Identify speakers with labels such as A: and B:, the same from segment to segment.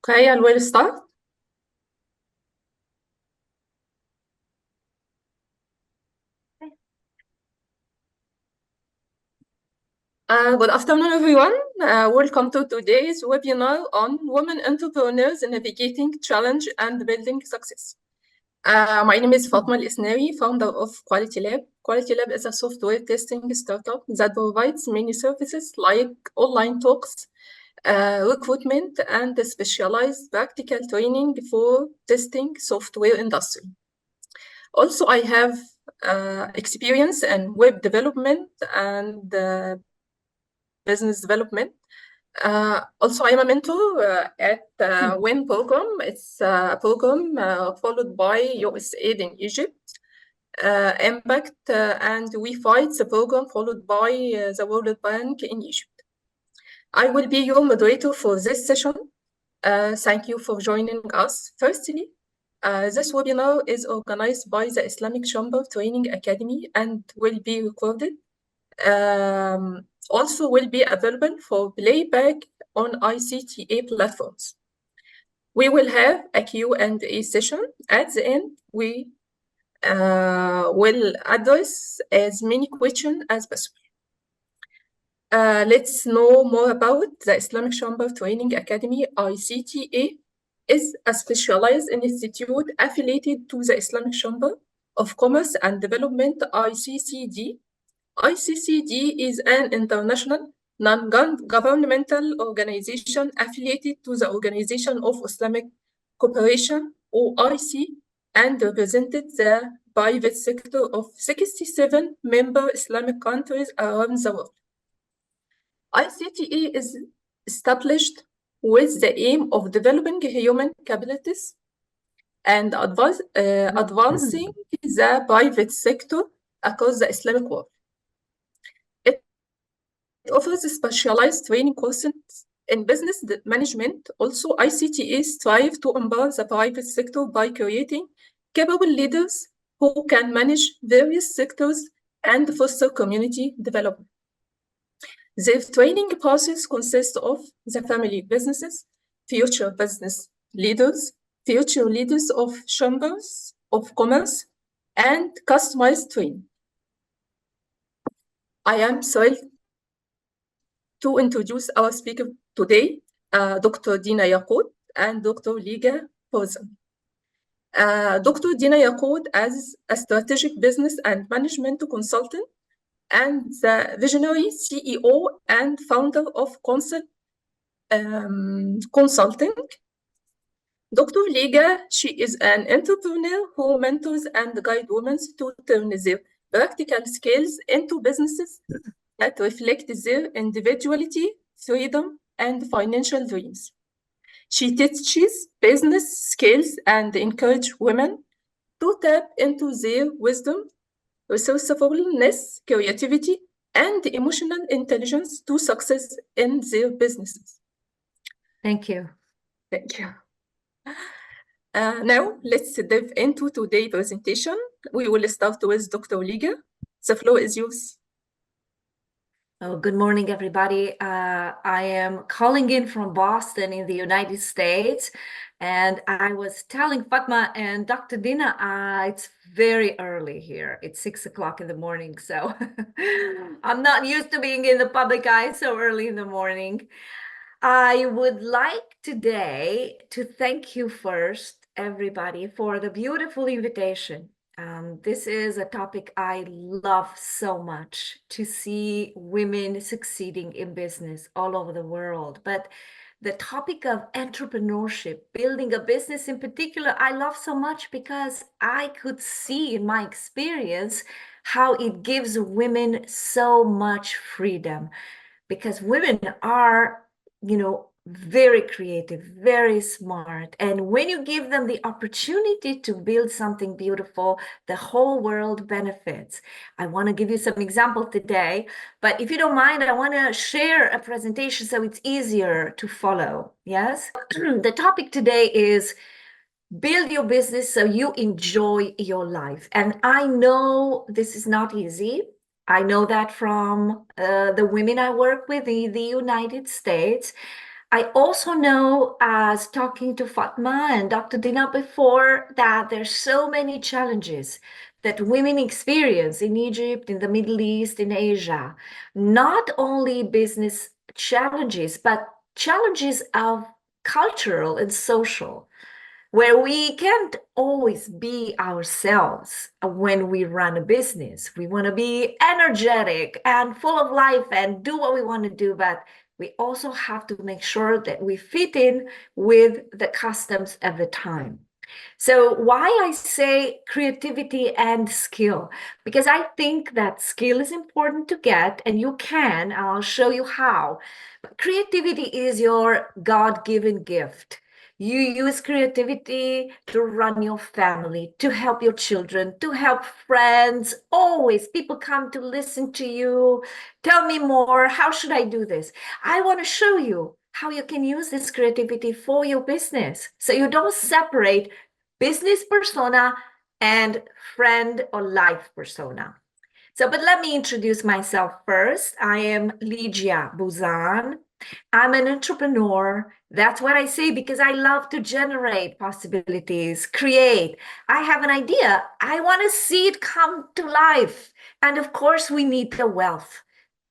A: Okay, I will start. Good afternoon, everyone. Welcome to today's webinar on women entrepreneurs navigating challenge and building success. My name is Fatma Al-Isnawi, founder of Quality Lab. Quality Lab is a software testing startup that provides many services like online talks, recruitment, and specialized practical training for testing software industry. Also, I have experience in web development and business development. Also, I'm a mentor at WIN program. It's a program followed by USAID in Egypt, Impact, and We Fight, the program followed by the World Bank in Egypt. I will be your moderator for this session. Thank you for joining us. Firstly, this webinar is organized by the Islamic Chamber Training Academy and will be recorded. Also will be available for playback on ICTA platforms. We will have a Q&A session. At the end, we will address as many questions as possible. Let's know more about the Islamic Chamber Training Academy. ICTA is a specialized institute affiliated to the Islamic Chamber of Commerce and Development, ICCD. ICCD is an international non-governmental organization affiliated to the Organization of Islamic Cooperation, OIC, and represented the private sector of 67 member Islamic countries around the world. ICTA is established with the aim of developing human capabilities and advancing the private sector across the Islamic world. It offers specialized training courses in business management. Also, ICTA strives to empower the private sector by creating capable leaders who can manage various sectors and foster community development. Their training process consists of the family businesses, future business leaders, future leaders of chambers of commerce, and customized training. I am thrilled to introduce our speaker today, Dr. Dina Yaqut and Dr. Liga Fawzan. Dr. Dina Yaqut is a strategic business and management consultant and the visionary CEO and founder of Consulting. Dr. Liga, she is an entrepreneur who mentors and guides women to turn their practical skills into businesses that reflect their individuality, freedom, and financial dreams. She teaches business skills and encourages women to tap into their wisdom, resourcefulness, creativity, and emotional intelligence to success in their businesses.
B: Thank you.
A: Thank you. Now, let's dive into today's presentation. We will start with Dr. Liga. The floor is yours.
B: Oh, good morning, everybody. I am calling in from Boston in the United States, and I was telling Fatma and Dr. Dina, it's very early here. It's 6 o'clock in the morning, so I'm not used to being in the public eye so early in the morning. I would like today to thank you first, everybody, for the beautiful invitation. This is a topic I love so much, to see women succeeding in business all over the world. But the topic of entrepreneurship, building a business in particular, I love so much because I could see in my experience how it gives women so much freedom, because women are, very creative, very smart. And when you give them the opportunity to build something beautiful, the whole world benefits. I want to give you some examples today, but if you don't mind, I want to share a presentation so it's easier to follow. Yes? The topic today is build your business so you enjoy your life. And I know this is not easy. I know that from the women I work with in the United States. I also know, as talking to Fatma and Dr. Dina before, that there's so many challenges that women experience in Egypt, in the Middle East, in Asia. Not only business challenges, but challenges of cultural and social, where we can't always be ourselves when we run a business. We want to be energetic and full of life and do what we want to do, but we also have to make sure that we fit in with the customs of the time. So why I say creativity and skill? Because I think that skill is important to get, and you can, I'll show you how. But creativity is your God-given gift. You use creativity to run your family, to help your children, to help friends. Always people come to listen to you. Tell me more. How should I do this? I want to show you how you can use this creativity for your business. So you don't separate business persona and friend or life persona. So, but let me introduce myself first. I am Ligia Buzan. I'm an entrepreneur. That's what I say because I love to generate possibilities, create. I have an idea. I want to see it come to life. And of course, we need the wealth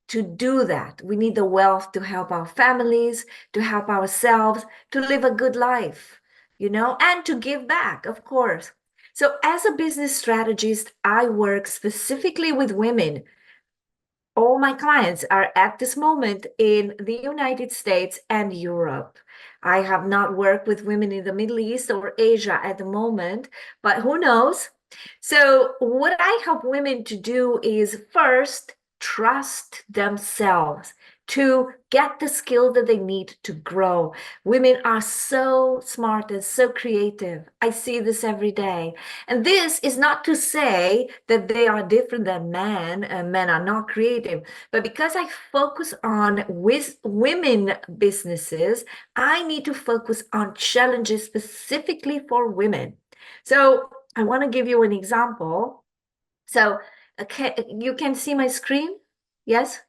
B: to do that. We need the wealth to help our families, to help ourselves, to live a good life, and to give back, of course. So, as a business strategist, I work specifically with women. All my clients are at this moment in the United States and Europe. I have not worked with women in the Middle East or Asia at the moment, but who knows? So, what I help women to do is first trust themselves to get the skill that they need to grow. Women are so smart and so creative. I see this every day. And this is not to say that they are different than men and men are not creative, but because I focus on with women businesses, I need to focus on challenges specifically for women. So I want to give you an example. So you can see my screen? Yes?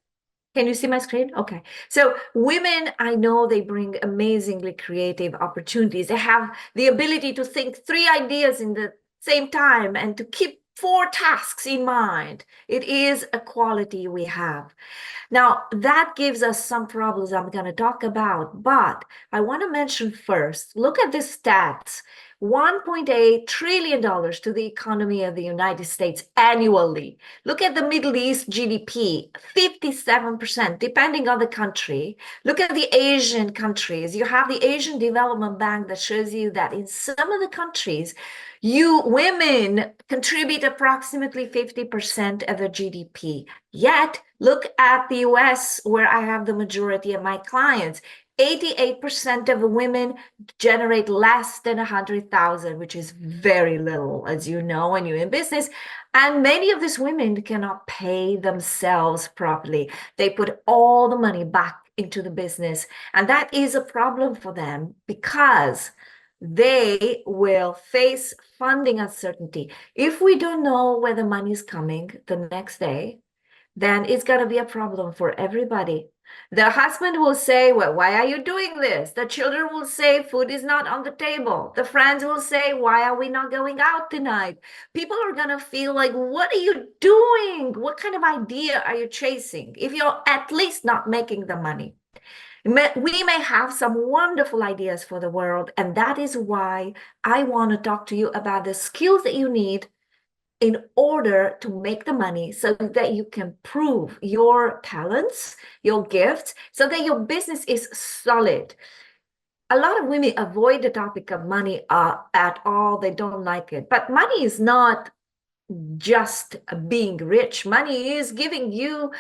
B: Can you see my screen? Okay. So women, I know they bring amazingly creative opportunities. They have the ability to think three ideas in the same time and to keep four tasks in mind. It is a quality we have. Now, that gives us some problems I'm going to talk about, but I want to mention first, look at the stats. $1.8 trillion to the economy of the United States annually. Look at the Middle East GDP, 57%, depending on the country. Look at the Asian countries. You have the Asian Development Bank that shows you that in some of the countries, you women contribute approximately 50% of the GDP. Yet, look at the US, where I have the majority of my clients. 88% of women generate less than 100,000, which is very little, as you know, when you're in business. And many of these women cannot pay themselves properly. They put all the money back into the business. And that is a problem for them because they will face funding uncertainty. If we don't know where the money is coming the next day, then it's going to be a problem for everybody. The husband will say, well, why are you doing this? The children will say, food is not on the table. The friends will say, why are we not going out tonight? People are going to feel like, what are you doing? What kind of idea are you chasing if you're at least not making the money? We may have some wonderful ideas for the world, and that is why I want to talk to you about the skills that you need in order to make the money so that you can prove your talents, your gifts, so that your business is solid. A lot of women avoid the topic of money at all. They don't like it. But money is not just being rich. Money is giving you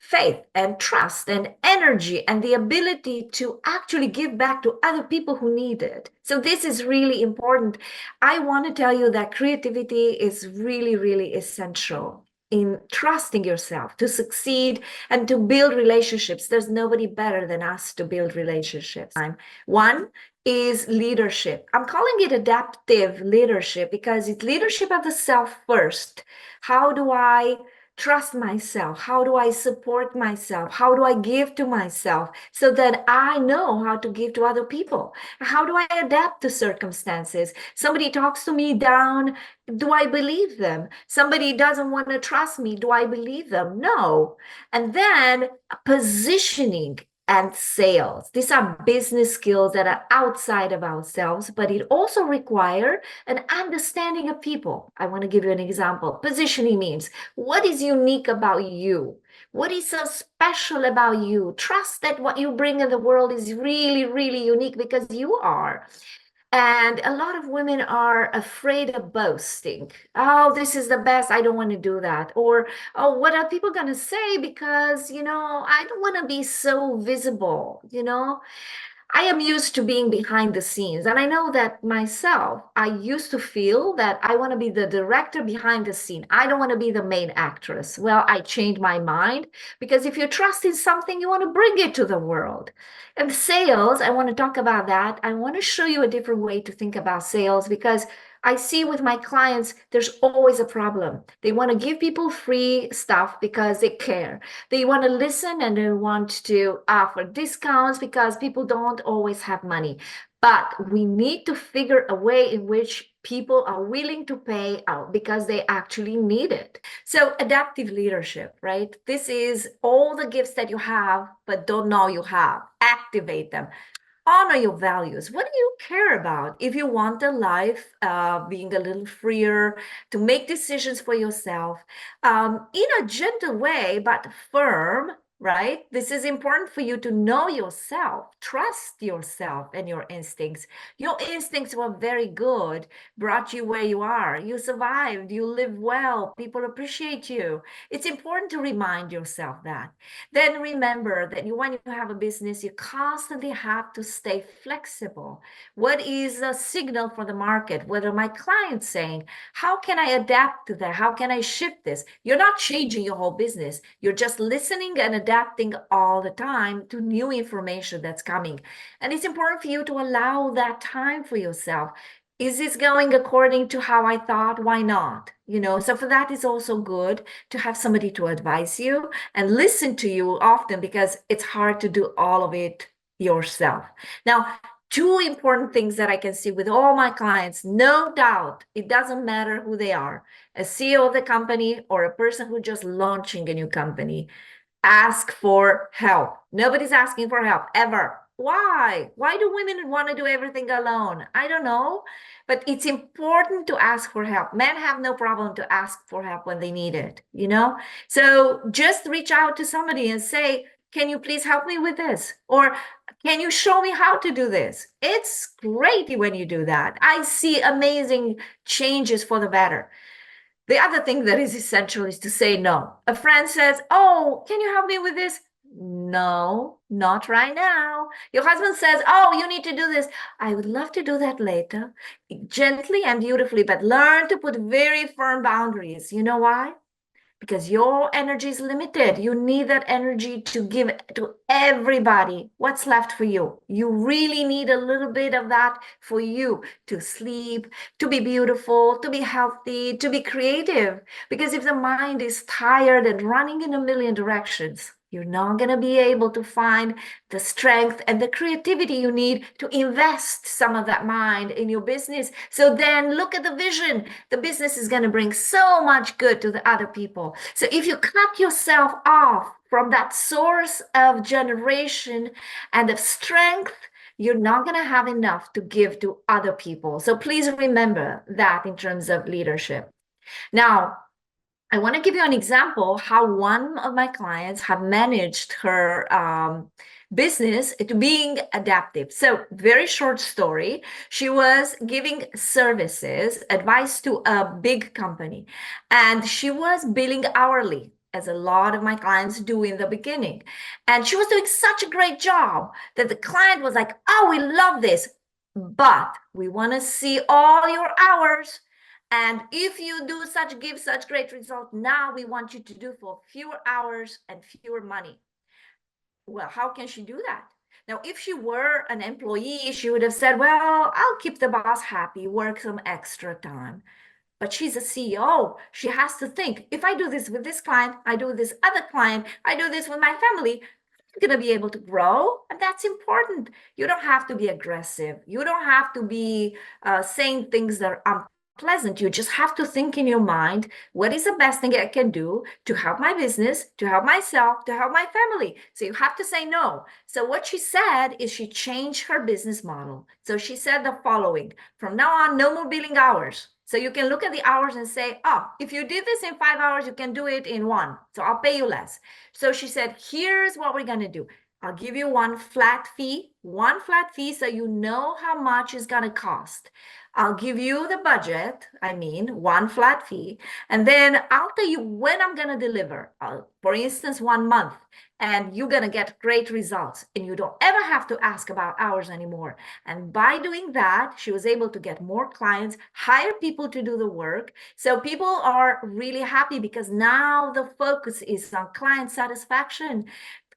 B: faith and trust and energy and the ability to actually give back to other people who need it. So this is really important. I want to tell you that creativity is really, really essential in trusting yourself to succeed and to build relationships. There's nobody better than us to build relationships. One is leadership. I'm calling it adaptive leadership because it's leadership of the self first. How do I trust myself? How do I support myself? How do I give to myself so that I know how to give to other people? How do I adapt to circumstances? Somebody talks to me down, do I believe them? Somebody doesn't want to trust me, do I believe them? No. And then positioning and sales. These are business skills that are outside of ourselves, but it also requires an understanding of people. I want to give you an example. Positioning means what is unique about you? What is so special about you? Trust that what you bring in the world is really, really unique because you are. And a lot of women are afraid of boasting. Oh, this is the best. I don't want to do that. Or, oh, what are people going to say? Because, I don't want to be so visible. I am used to being behind the scenes. And I know that myself, I used to feel that I want to be the director behind the scene. I don't want to be the main actress. Well, I changed my mind because if you trust in something, you want to bring it to the world. And sales, I want to talk about that. I want to show you a different way to think about sales because I see with my clients, there's always a problem. They want to give people free stuff because they care. They want to listen and they want to offer discounts because people don't always have money. But we need to figure a way in which people are willing to pay out because they actually need it. So adaptive leadership, right? This is all the gifts that you have, but don't know you have. Activate them. Honor your values. What do you care about? If you want a life being a little freer, to make decisions for yourself in a gentle way, but firm, right? This is important for you to know yourself, trust yourself and your instincts. Your instincts were very good, brought you where you are. You survived, you live well, people appreciate you. It's important to remind yourself that. Then remember that when you have a business, you constantly have to stay flexible. What is a signal for the market? What are my clients saying? How can I adapt to that? How can I shift this? You're not changing your whole business. You're just listening and adapting all the time to new information that's coming. And it's important for you to allow that time for yourself. Is this going according to how I thought? Why not? So for that, it's also good to have somebody to advise you and listen to you often because it's hard to do all of it yourself. Now, two important things that I can see with all my clients, no doubt, it doesn't matter who they are, a CEO of the company or a person who's just launching a new company. Ask for help. Nobody's asking for help ever. Why? Why do women want to do everything alone? I don't know, but it's important to ask for help. Men have no problem to ask for help when they need it. So just reach out to somebody and say, can you please help me with this? Or can you show me how to do this? It's great when you do that. I see amazing changes for the better. The other thing that is essential is to say no. A friend says, oh, can you help me with this? No, not right now. Your husband says, oh, you need to do this. I would love to do that later, gently and beautifully, but learn to put very firm boundaries. You know why? Because your energy is limited. You need that energy to give to everybody. What's left for you? You really need a little bit of that for you to sleep, to be beautiful, to be healthy, to be creative. Because if the mind is tired and running in a million directions, you're not going to be able to find the strength and the creativity you need to invest some of that mind in your business. So then look at the vision. The business is going to bring so much good to the other people. So if you cut yourself off from that source of generation and of strength, you're not going to have enough to give to other people. So please remember that in terms of leadership. Now, I want to give you an example how one of my clients have managed her business to being adaptive. So very short story. She was giving services, advice to a big company, and she was billing hourly, as a lot of my clients do in the beginning. And she was doing such a great job that the client was like, oh, we love this, but we want to see all your hours. And if you give such great result, now we want you to do for fewer hours and fewer money. Well, how can she do that? Now, if she were an employee, she would have said, well, I'll keep the boss happy, work some extra time. But she's a CEO. She has to think, if I do this with this client, I do this other client, I do this with my family, I'm going to be able to grow. And that's important. You don't have to be aggressive. You don't have to be saying things that are unpleasant. You just have to think in your mind, what is the best thing I can do to help my business, to help myself, to help my family? So you have to say no. So what she said is she changed her business model. So she said the following: from now on, no more billing hours. So you can look at the hours and say, oh, if you did this in 5 hours, you can do it in one. So I'll pay you less. So she said, here's what we're going to do. I'll give you one flat fee so you know how much it's going to cost. I'll give you the budget, one flat fee, and then I'll tell you when I'm going to deliver. For instance, 1 month, and you're going to get great results, and you don't ever have to ask about hours anymore. And by doing that, she was able to get more clients, hire people to do the work. So people are really happy because now the focus is on client satisfaction.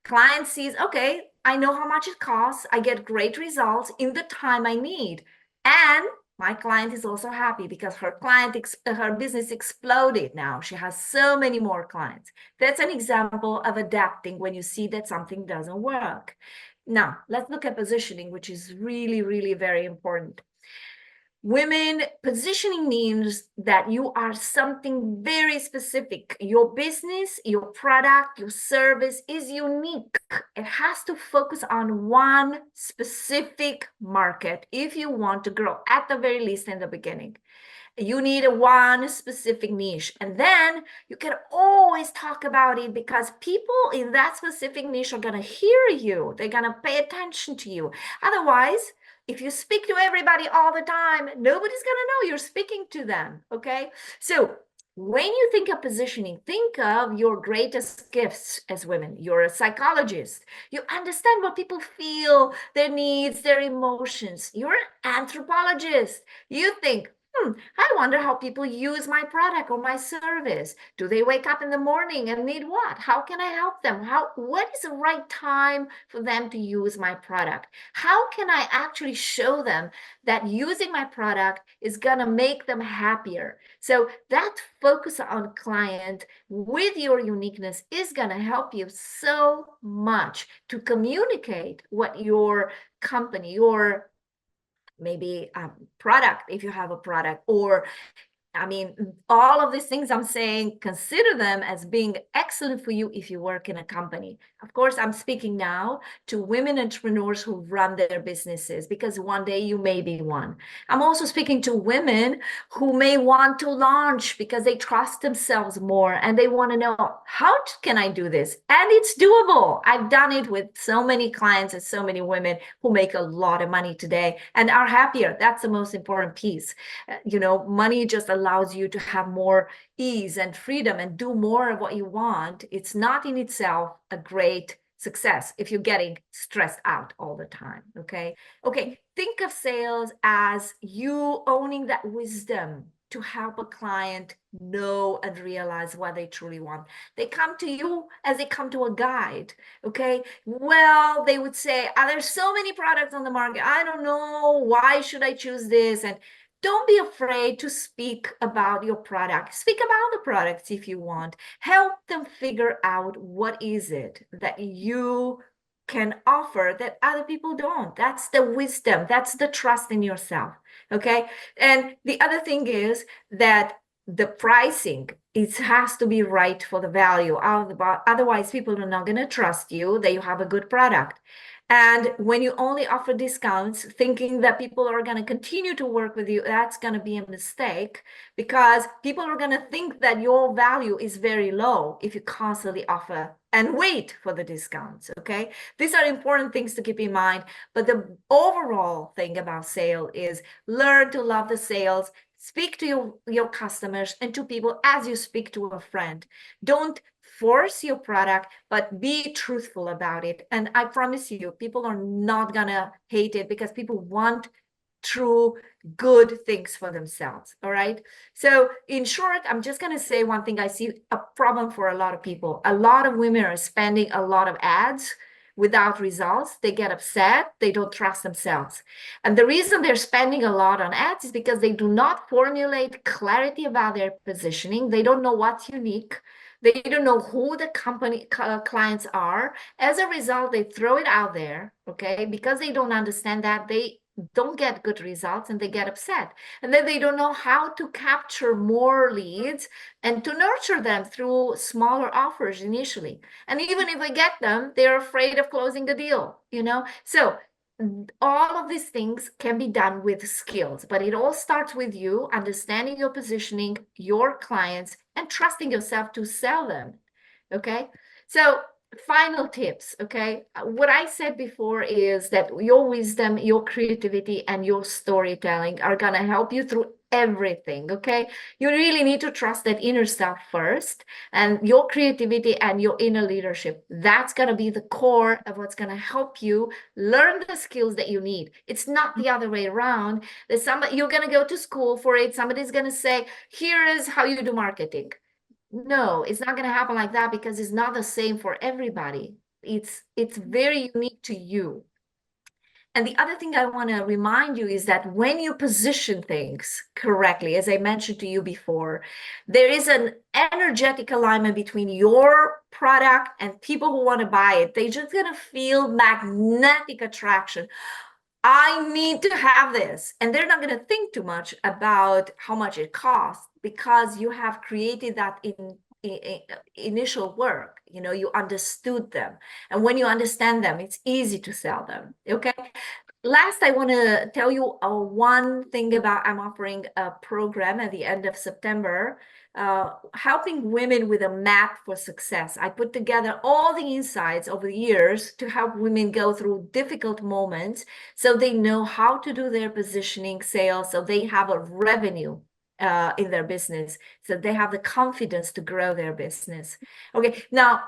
B: Client sees, okay, I know how much it costs. I get great results in the time I need. And my client is also happy because her business exploded now. She has so many more clients. That's an example of adapting when you see that something doesn't work. Now, let's look at positioning, which is really, really very important. Women, positioning means that you are something very specific. Your business, your product, your service is unique. It has to focus on one specific market if you want to grow, at the very least in the beginning. You need one specific niche, and then you can always talk about it because people in that specific niche are going to hear you. They're going to pay attention to you. Otherwise, if you speak to everybody all the time, nobody's going to know you're speaking to them. Okay, so when you think of positioning, think of your greatest gifts as women. You're a psychologist. You understand what people feel, their needs, their emotions. You're an anthropologist. You think, I wonder how people use my product or my service. Do they wake up in the morning and need what? How can I help them? What is the right time for them to use my product? How can I actually show them that using my product is going to make them happier? So that focus on client with your uniqueness is going to help you so much to communicate what your company, your maybe product, if you have a product, or all of these things I'm saying, consider them as being excellent for you if you work in a company. Of course, I'm speaking now to women entrepreneurs who run their businesses because one day you may be one. I'm also speaking to women who may want to launch because they trust themselves more and they want to know, how can I do this? And it's doable. I've done it with so many clients and so many women who make a lot of money today and are happier. That's the most important piece. Money just allows you to have more ease and freedom and do more of what you want. It's not in itself a great success if you're getting stressed out all the time. Okay, think of sales as you owning that wisdom to help a client know and realize what they truly want. They come to you as they come to a guide. Okay, well, they would say, there's so many products on the market, I don't know, why should I choose this? And don't be afraid to speak about your product. Speak about the products if you want. Help them figure out what is it that you can offer that other people don't. That's the wisdom. That's the trust in yourself. Okay. And the other thing is that the pricing, it has to be right for the value of the otherwise people are not going to trust you that you have a good product. And when you only offer discounts, thinking that people are going to continue to work with you, that's going to be a mistake because people are going to think that your value is very low if you constantly offer and wait for the discounts. Okay, these are important things to keep in mind. But the overall thing about sale is learn to love the sales. Speak to your customers and to people as you speak to a friend. Don't force your product, but be truthful about it. And I promise you, people are not gonna hate it because people want true good things for themselves. All right. So in short, I'm just going to say one thing. I see a problem for a lot of people. A lot of women are spending a lot of ads without results, they get upset, they don't trust themselves. And the reason they're spending a lot on ads is because they do not formulate clarity about their positioning. They don't know what's unique. They don't know who the company clients are. As a result, they throw it out there, okay? Because they don't understand that, they don't get good results and they get upset. And then they don't know how to capture more leads and to nurture them through smaller offers initially. And even if they get them, they're afraid of closing the deal, you know? So all of these things can be done with skills, but it all starts with you understanding your positioning, your clients, and trusting yourself to sell them. Okay. So final tips. Okay. What I said before is that your wisdom, your creativity, and your storytelling are going to help you through everything. Okay. You really need to trust that inner self first, and your creativity and your inner leadership. That's going to be the core of what's going to help you learn the skills that you need. It's not the other way around. There's somebody, you're going to go to school for it. Somebody's going to say, here is how you do marketing. No, it's not going to happen like that, because it's not the same for everybody. It's very unique to you. And the other thing I want to remind you is that when you position things correctly, as I mentioned to you before, there is an energetic alignment between your product and people who want to buy it. They're just going to feel magnetic attraction. I need to have this. And they're not going to think too much about how much it costs, because you have created that in initial work. You know, you understood them. And when you understand them, it's easy to sell them. Okay. Last, I want to tell you one thing about, I'm offering a program at the end of September, helping women with a map for success. I put together all the insights over the years to help women go through difficult moments so they know how to do their positioning sales, so they have a revenue in their business, so they have the confidence to grow their business. Okay, now,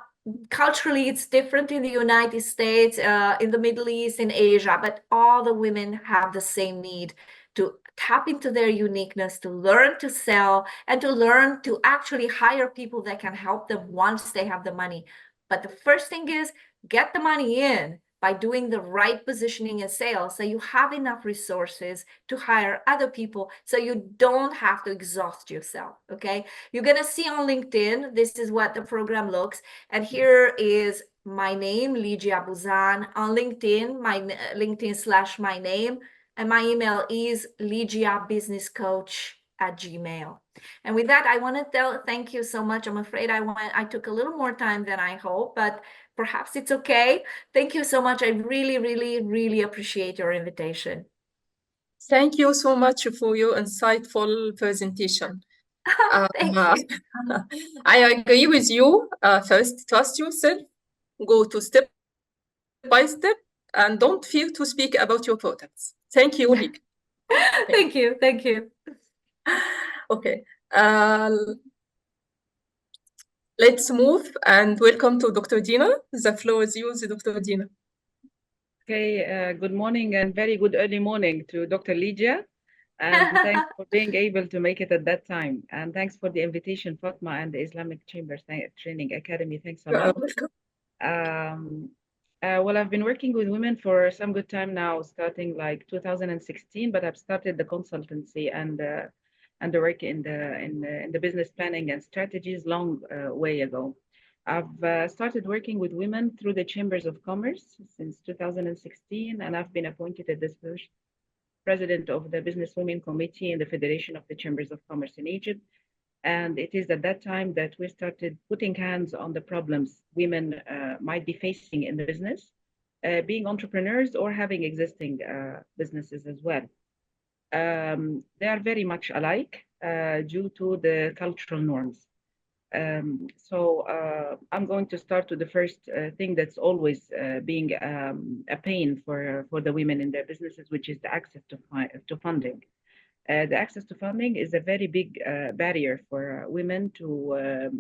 B: culturally, it's different in the United States, in the Middle East, in Asia, but all the women have the same need to tap into their uniqueness, to learn to sell, and to learn to actually hire people that can help them once they have the money. But the first thing is get the money in by doing the right positioning and sales, so you have enough resources to hire other people, so you don't have to exhaust yourself. Okay, you're going to see on LinkedIn, this is what the program looks. And here is my name, Ligia Buzan, on LinkedIn, my LinkedIn/my name. And my email is ligiabusinesscoach@gmail. And with that, I want to thank you so much. I'm afraid I took a little more time than I hope, but perhaps it's okay. Thank you so much. I really, really, really appreciate your invitation.
A: Thank you so much for your insightful presentation.
B: Thank you.
A: I agree with you. First, trust yourself, go to step by step, and don't fear to speak about your products. Thank you, Lik.
B: Thank you. Thank you.
A: Okay. Let's move and welcome to Dr. Dina. The floor is yours, Dr. Dina.
C: Okay, good morning and very good early morning to Dr. Ligia. And thanks for being able to make it at that time. And thanks for the invitation, Fatma and the Islamic Chamber Training Academy. Thanks a lot. Well, I've been working with women for some good time now, starting like 2016, but I've started the consultancy and the work in the business planning and strategies long way ago. I've started working with women through the Chambers of Commerce since 2016, and I've been appointed as the first president of the Business Women Committee in the Federation of the Chambers of Commerce in Egypt. And it is at that time that we started putting hands on the problems women might be facing in the business, being entrepreneurs or having existing businesses as well. They are very much alike due to the cultural norms. So I'm going to start with the first thing that's always being a pain for the women in their businesses, which is the access to funding. The access to funding is a very big barrier for women to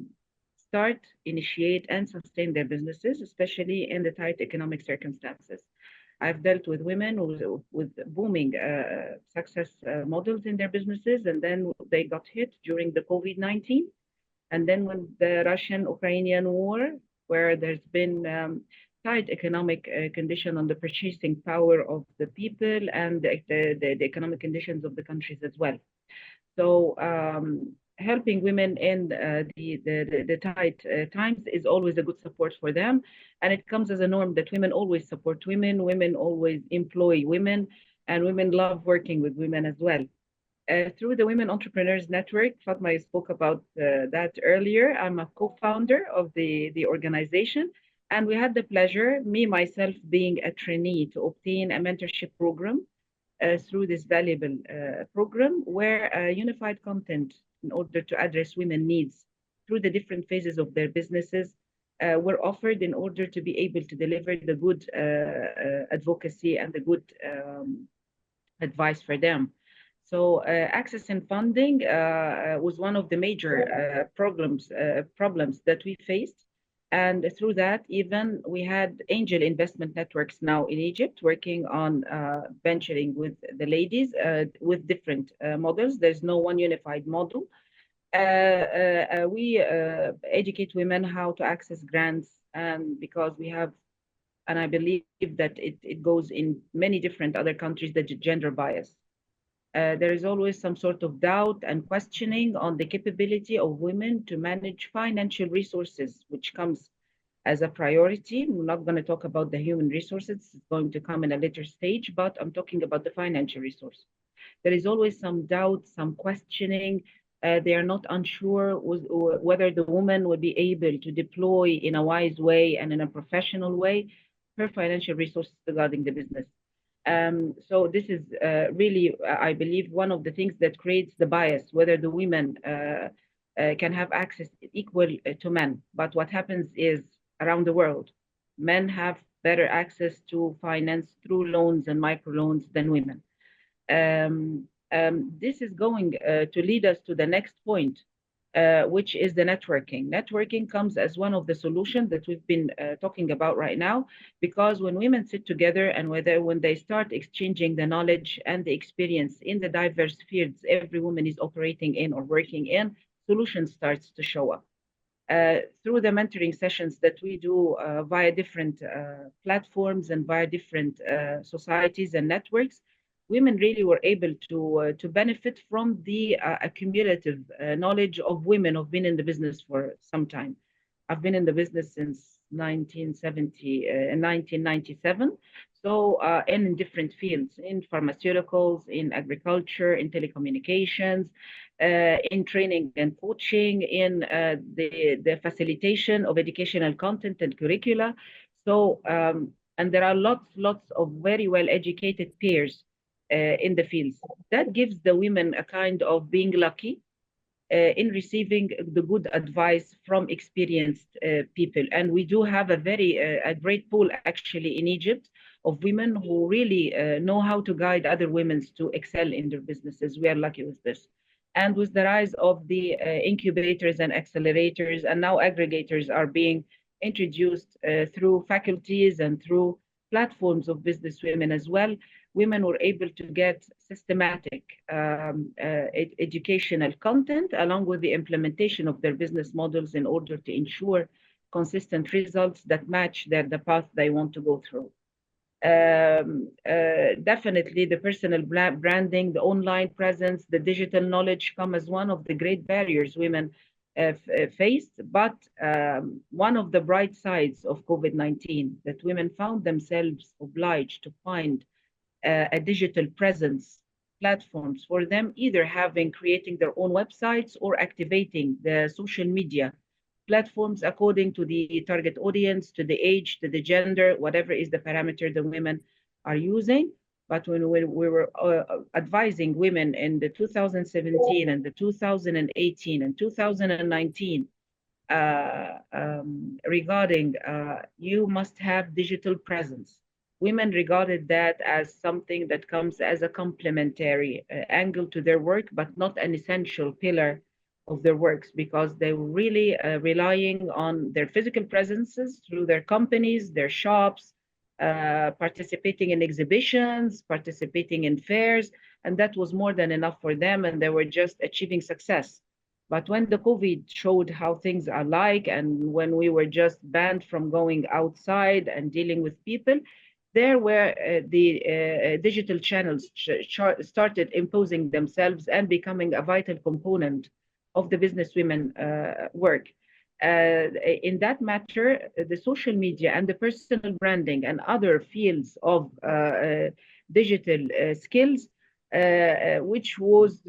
C: start, initiate, and sustain their businesses, especially in the tight economic circumstances. I've dealt with women with booming success models in their businesses, and then they got hit during the COVID-19. And then when the Russian-Ukrainian war, where there's been tight economic condition on the purchasing power of the people and the economic conditions of the countries as well. So helping women in the tight times is always a good support for them. And it comes as a norm that women always support women, women always employ women, and women love working with women as well. Through the Women Entrepreneurs Network, Fatma spoke about that earlier. I'm a co-founder of the organization, and we had the pleasure, me myself being a trainee, to obtain a mentorship program through this valuable program where unified content in order to address women needs through the different phases of their businesses were offered in order to be able to deliver the good advocacy and the good advice for them. So access and funding was one of the major problems that we faced. And through that, even we had angel investment networks now in Egypt working on venturing with the ladies with different models. There's no one unified model. We educate women how to access grants, and because we have, and I believe that it goes in many different other countries, the gender bias. There is always some sort of doubt and questioning on the capability of women to manage financial resources, which comes as a priority. We're not going to talk about the human resources, it's going to come in a later stage, but I'm talking about the financial resource. There is always some doubt, some questioning. They are not unsure whether the woman will be able to deploy in a wise way and in a professional way her financial resources regarding the business. So this is really, I believe, one of the things that creates the bias, whether the women can have access equal to men. But what happens is around the world, men have better access to finance through loans and microloans than women. This is going to lead us to the next point, which is the networking. Networking comes as one of the solutions that we've been talking about right now, because when women sit together and when they start exchanging the knowledge and the experience in the diverse fields every woman is operating in or working in, solutions starts to show up. Through the mentoring sessions that we do via different platforms and via different societies and networks, women really were able to benefit from the accumulative knowledge of women who've been in the business for some time. I've been in the business since 1997. So, and in different fields, in pharmaceuticals, in agriculture, in telecommunications, in training and coaching, in the facilitation of educational content and curricula. So, and there are lots of very well educated peers in the fields. That gives the women a kind of being lucky in receiving the good advice from experienced people. And we do have a great pool actually in Egypt of women who really know how to guide other women to excel in their businesses. We are lucky with this. And with the rise of the incubators and accelerators, and now aggregators are being introduced through faculties and through platforms of business women as well, women were able to get systematic educational content along with the implementation of their business models in order to ensure consistent results that match the path they want to go through. Definitely the personal branding, the online presence, the digital knowledge come as one of the great barriers women faced. But one of the bright sides of COVID-19 that women found themselves obliged to find a digital presence platforms for them, either creating their own websites or activating the social media platforms according to the target audience, to the age, to the gender, whatever is the parameter the women are using. But when we were advising women in the 2017 and the 2018 and 2019 regarding you must have digital presence, women regarded that as something that comes as a complementary angle to their work, but not an essential pillar of their works, because they were really relying on their physical presences through their companies, their shops, participating in exhibitions, participating in fairs, and that was more than enough for them, and they were just achieving success. But when the COVID showed how things are like, and when we were just banned from going outside and dealing with people, there were the digital channels started imposing themselves and becoming a vital component of the businesswomen work. In that matter, the social media and the personal branding and other fields of digital skills, which was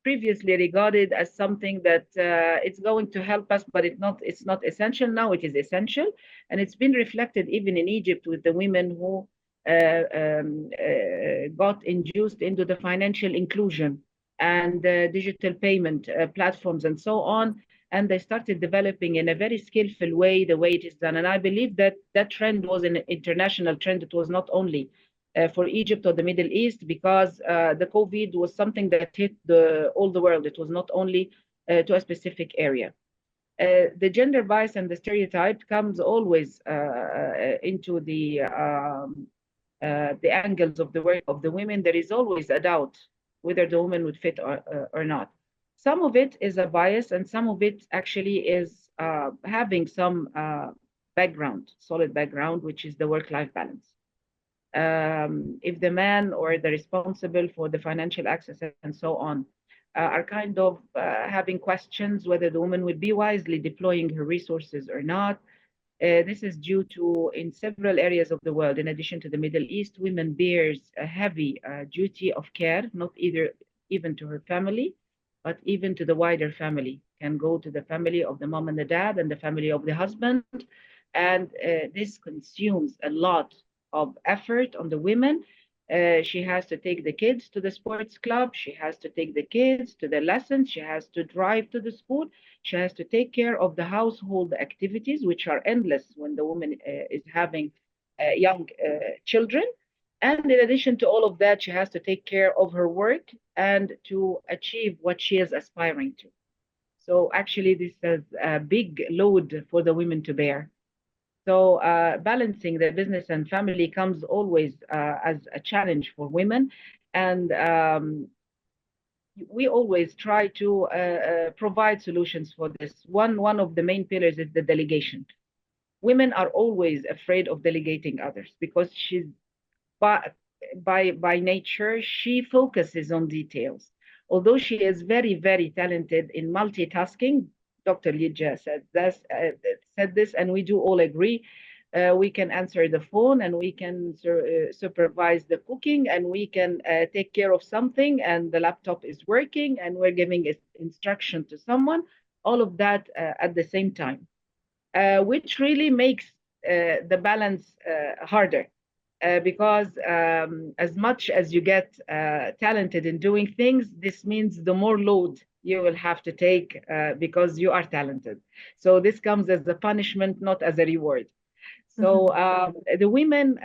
C: previously regarded as something that it's going to help us, but it's not essential. Now it is essential, and it's been reflected even in Egypt with the women who got induced into the financial inclusion and digital payment platforms and so on. And they started developing in a very skillful way the way it is done. And I believe that that trend was an international trend. It was not only for Egypt or the Middle East, because the COVID was something that hit all the world. It was not only to a specific area. The gender bias and the stereotype comes always into the angles of the work of the women. There is always a doubt whether the woman would fit or not. Some of it is a bias, and some of it actually is having some background, solid background, which is the work-life balance. If the man or the responsible for the financial access and so on are kind of having questions whether the woman would be wisely deploying her resources or not. This is due to, in several areas of the world, in addition to the Middle East, women bears a heavy duty of care, not even to her family, but even to the wider family. Can go to the family of the mom and the dad and the family of the husband. And this consumes a lot of effort on the women. She has to take the kids to the sports club. She has to take the kids to the lessons. She has to drive to the school. She has to take care of the household activities, which are endless when the woman is having young children. And in addition to all of that, she has to take care of her work and to achieve what she is aspiring to. So actually, this is a big load for the women to bear. So balancing the business and family comes always as a challenge for women. And we always try to provide solutions for this. One of the main pillars is the delegation. Women are always afraid of delegating others because she's by, by nature, she focuses on details. Although she is very, very talented in multitasking, Dr. Lidja said this, and we do all agree. We can answer the phone, and we can supervise the cooking, and we can take care of something, and the laptop is working, and we're giving instruction to someone. All of that at the same time, which really makes the balance harder. Because as much as you get talented in doing things, this means the more load you will have to take because you are talented. So this comes as a punishment, not as a reward. So the women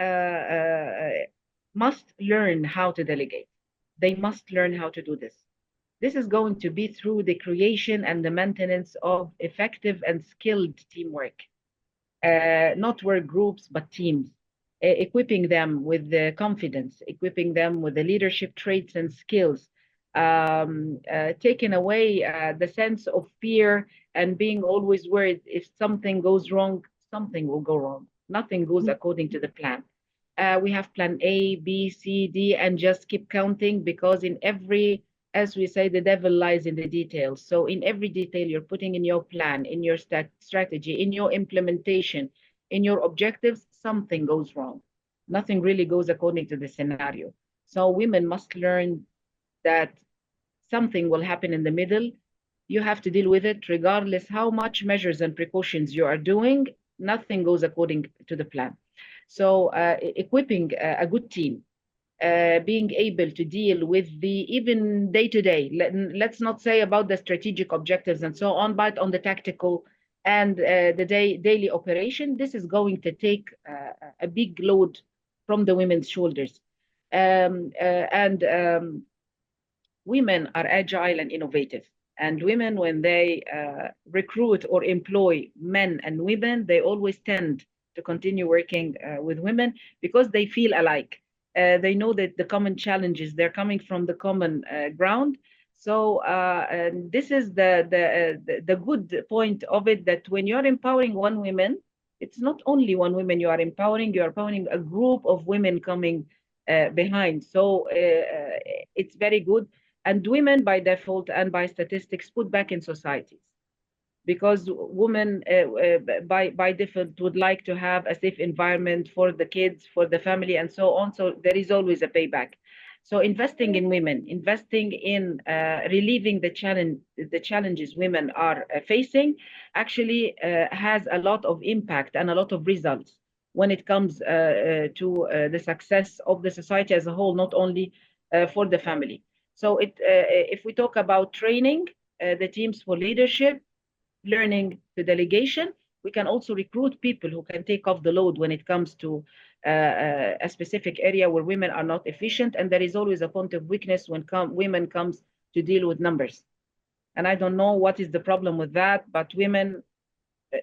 C: must learn how to delegate. They must learn how to do this. This is going to be through the creation and the maintenance of effective and skilled teamwork, not work groups, but teams. Equipping them with the confidence, equipping them with the leadership traits and skills, taking away the sense of fear and being always worried if something goes wrong, something will go wrong. Nothing goes according to the plan. We have plan A, B, C, D, and just keep counting, because in every, as we say, the devil lies in the details. So in every detail you're putting in your plan, in your strategy, in your implementation, in your objectives, something goes wrong. Nothing really goes according to the scenario. So women must learn that something will happen in the middle. You have to deal with it regardless how much measures and precautions you are doing. Nothing goes according to the plan. So equipping a good team, being able to deal with the even day-to-day, let's not say about the strategic objectives and so on, but on the tactical and the daily operation, this is going to take a big load from the women's shoulders. And women are agile and innovative. And women, when they recruit or employ men and women, they always tend to continue working with women because they feel alike. They know that the common challenges, they're coming from the common ground. So and this is the good point of it, that when you're empowering one woman, it's not only one woman you are empowering a group of women coming behind. So it's very good. And women by default and by statistics put back in societies, because women by default would like to have a safe environment for the kids, for the family, and so on. So there is always a payback. So investing in women, investing in relieving the challenges women are facing, actually has a lot of impact and a lot of results when it comes to the success of the society as a whole, not only for the family. So if we talk about training the teams for leadership, learning to delegation, we can also recruit people who can take off the load when it comes to a specific area where women are not efficient. And there is always a point of weakness when women comes to deal with numbers. And I don't know what is the problem with that, but women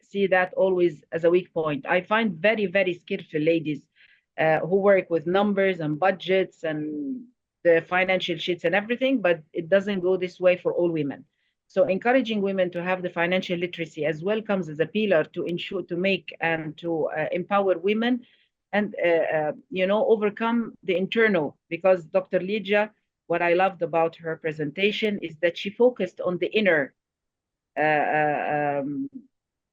C: see that always as a weak point. I find very, very skillful ladies who work with numbers and budgets and the financial sheets and everything, but it doesn't go this way for all women. So encouraging women to have the financial literacy as well comes as a pillar to ensure to make and to empower women and overcome the internal. Because Dr. Lydia, what I loved about her presentation is that she focused on the inner uh,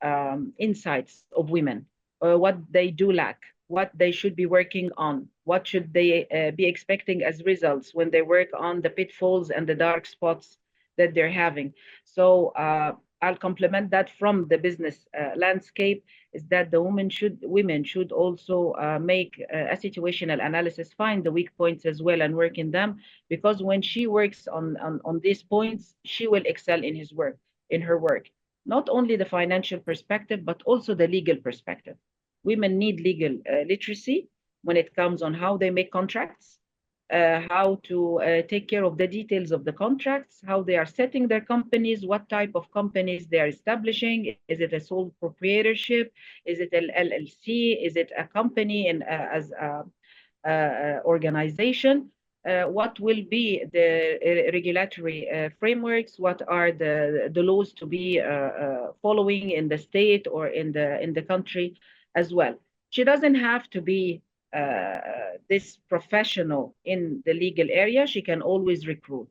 C: um, insights of women, what they do lack, what they should be working on, what should they be expecting as results when they work on the pitfalls and the dark spots that they're having. So I'll complement that from the business landscape, is that the women should also make a situational analysis, find the weak points as well and work in them, because when she works on these points, she will excel in her work, not only the financial perspective, but also the legal perspective. Women need legal literacy when it comes on how they make contracts, how to take care of the details of the contracts, how they are setting their companies, what type of companies they are establishing. Is it a sole proprietorship? Is it an LLC? Is it a company as a organization? What will be the regulatory frameworks? What are the laws to be following in the state or in the country as well? She doesn't have to be this professional in the legal area. She can always recruit,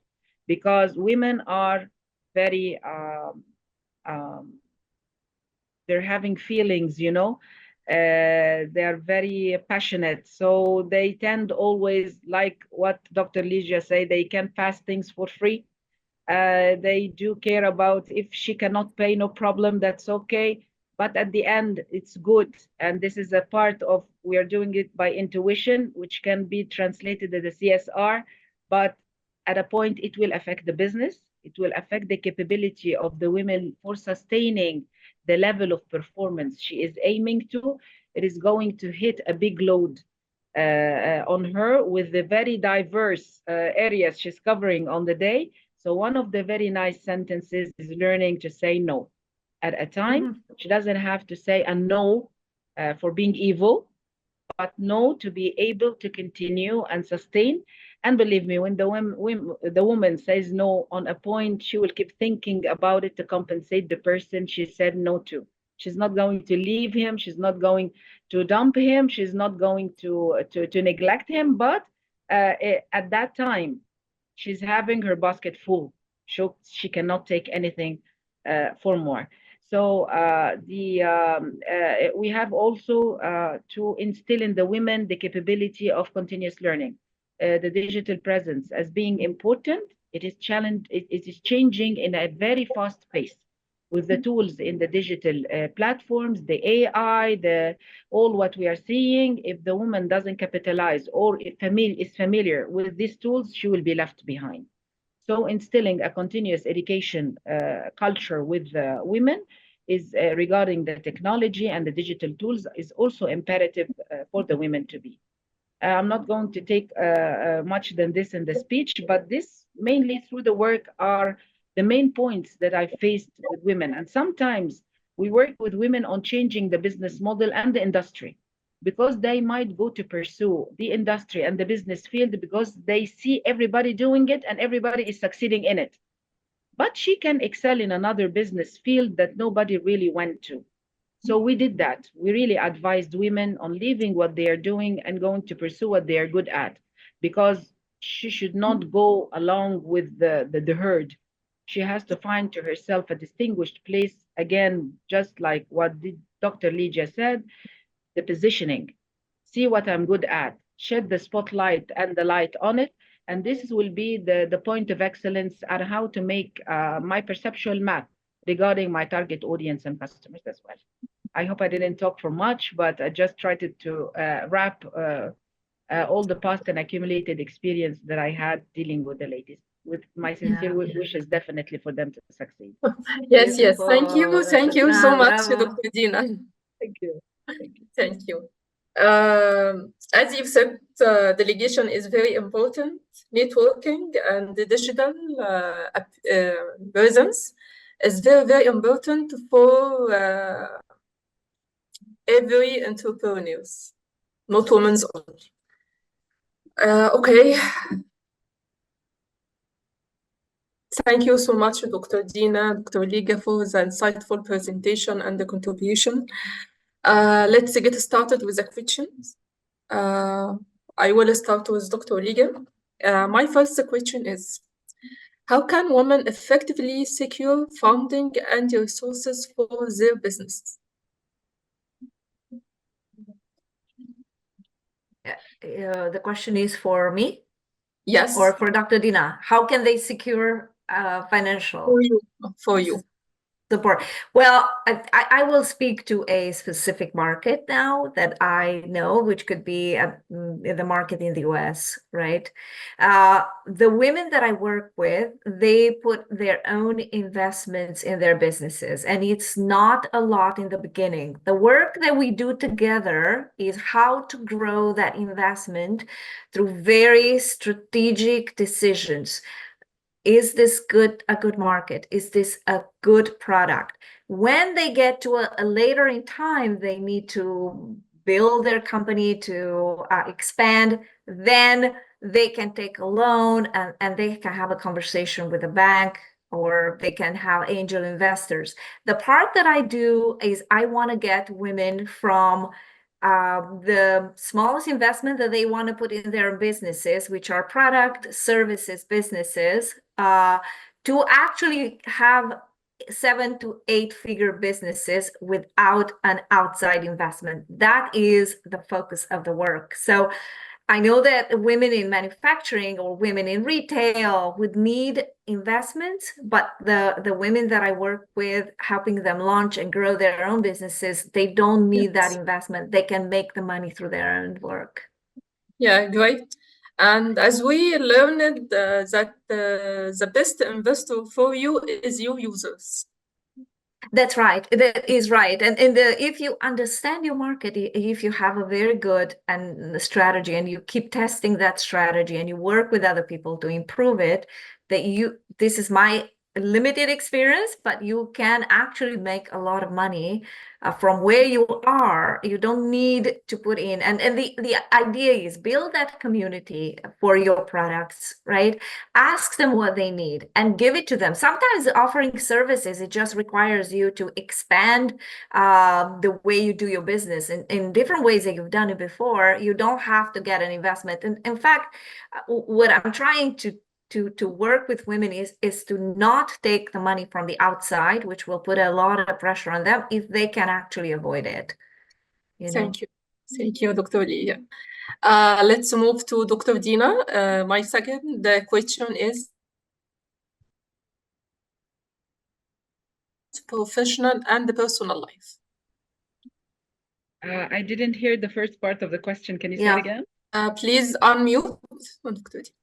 C: because women are very they're having feelings, they're very passionate. So they tend always, like what Dr. Ligia say, they can pass things for free. They do care about, if she cannot pay, no problem, that's okay. But at the end, it's good. And this is a part of, we are doing it by intuition, which can be translated as a CSR. But at a point, it will affect the business. It will affect the capability of the women for sustaining the level of performance she is aiming to. It is going to hit a big load on her with the very diverse areas she's covering on the day. So one of the very nice sentences is learning to say no at a time. Mm-hmm. She doesn't have to say a no for being evil, but no to be able to continue and sustain. And believe me, when the woman says no on a point, she will keep thinking about it to compensate the person she said no to. She's not going to leave him. She's not going to dump him. She's not going to neglect him. But at that time, she's having her basket full. She cannot take anything for more. So we have also to instill in the women the capability of continuous learning, the digital presence as being important. It is changing in a very fast pace with the tools in the digital platforms, the AI, all what we are seeing. If the woman doesn't capitalize or is familiar with these tools, she will be left behind. So instilling a continuous education culture with women is regarding the technology and the digital tools is also imperative for the women to be. I'm not going to take much than this in the speech, but this mainly through the work are the main points that I faced with women. And sometimes we work with women on changing the business model and the industry. because they might go to pursue the industry and the business field because they see everybody doing it and everybody is succeeding in it. But she can excel in another business field that nobody really went to. So we did that. We really advised women on leaving what they are doing and going to pursue what they are good at, because she should not go along with the herd. She has to find to herself a distinguished place. Again, just like what Dr. Lydia said, the positioning. See what I'm good at, shed the spotlight and the light on it. And this will be the point of excellence at how to make my perceptual map regarding my target audience and customers as well. I hope I didn't talk for much, but I just tried to wrap all the past and accumulated experience that I had dealing with the ladies. With my sincere wishes, definitely for them to succeed.
A: Yes, yes. Thank you.
B: Beautiful,
A: Thank you so much,
B: bravo.
A: Dr. Dina.
C: Thank you. Thank you.
A: Thank you. As you've said, delegation is very important. Networking and the digital presence is very, very important for every entrepreneurs, not women's only. Okay. Thank you so much, Dr. Dina, Dr. Liga, for the insightful presentation and the contribution. Let's get started with the questions. I will start with Dr. Liga. My first question is, how can women effectively secure funding and resources for their business?
B: The question is for me?
A: Yes.
B: Or for Dr. Dina? How can they secure financial
A: For you.
B: support? Well, I will speak to a specific market now that I know, which could be the market in the US, right? The women that I work with, they put their own investments in their businesses, and it's not a lot in the beginning. The work that we do together is how to grow that investment through very strategic decisions. Is this a good market? Is this a good product? When they get to a later in time, they need to build their company to expand, then they can take a loan and they can have a conversation with a bank, or they can have angel investors. The part that I do is I want to get women from the smallest investment that they want to put in their businesses, which are product, services, businesses, to actually have 7 to 8 figure businesses without an outside investment. That is the focus of the work. So I know that women in manufacturing or women in retail would need investments, but the women that I work with, helping them launch and grow their own businesses, they don't need that investment. They can make the money through their own work.
A: Yeah, great. And as we learned that the best investor for you is your users.
B: That's right. That is right. And if you understand your market, if you have a very good strategy and you keep testing that strategy and you work with other people to improve it, this is my limited experience, but you can actually make a lot of money from where you are. You don't need to put in, and the idea is build that community for your products, right? Ask them what they need and give it to them. Sometimes offering services, it just requires you to expand the way you do your business in different ways that you've done it before. You don't have to get an investment. And in fact, what I'm trying to work with women is to not take the money from the outside, which will put a lot of pressure on them if they can actually avoid it.
A: Thank you, Dr. Lee. Let's move to Dr. Dina. My second question is professional and personal life.
C: I didn't hear the first part of the question. Can you say it again?
A: Please unmute, Dr. Dina.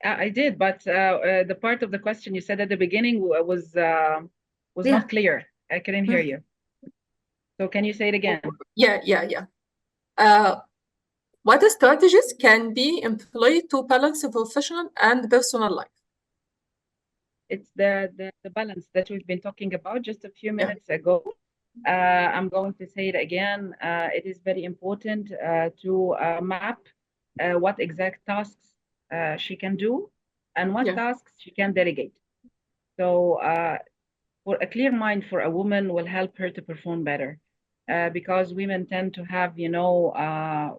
C: I did, but the part of the question you said at the beginning was not clear. I couldn't hear you. So can you say it again?
A: Yeah. What strategies can be employed to balance professional and personal life?
C: It's the balance that we've been talking about just a few minutes ago. I'm going to say it again. It is very important to map what exact tasks she can do and what
A: Yeah.
C: tasks she can delegate. So, for a clear mind for a woman will help her to perform better. Because women tend to have,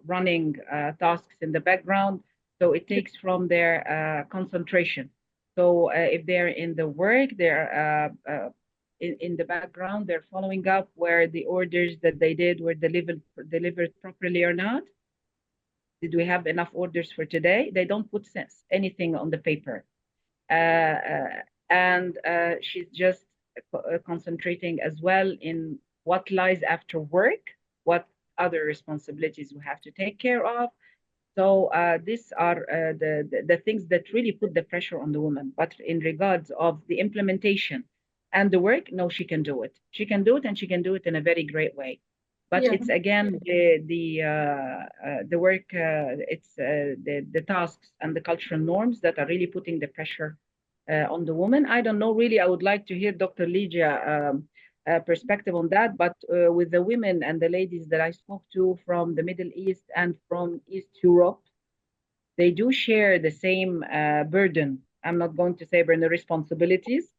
C: running tasks in the background. So it takes from their concentration. So if they're in the work, they're in the background, they're following up where the orders that they did were delivered properly or not. Did we have enough orders for today? They don't put anything on the paper. And she's just concentrating as well in what lies after work, what other responsibilities we have to take care of. So these are the things that really put the pressure on the woman. But in regards of the implementation and the work, no, she can do it. She can do it, and she can do it in a very great way. But
A: Yeah.
C: it's again the work, it's the tasks and the cultural norms that are really putting the pressure on the woman. I don't know really. I would like to hear Dr. Lydia perspective on that. But with the women and the ladies that I spoke to from the Middle East and from East Europe, they do share the same burden. I'm not going to say burden, responsibilities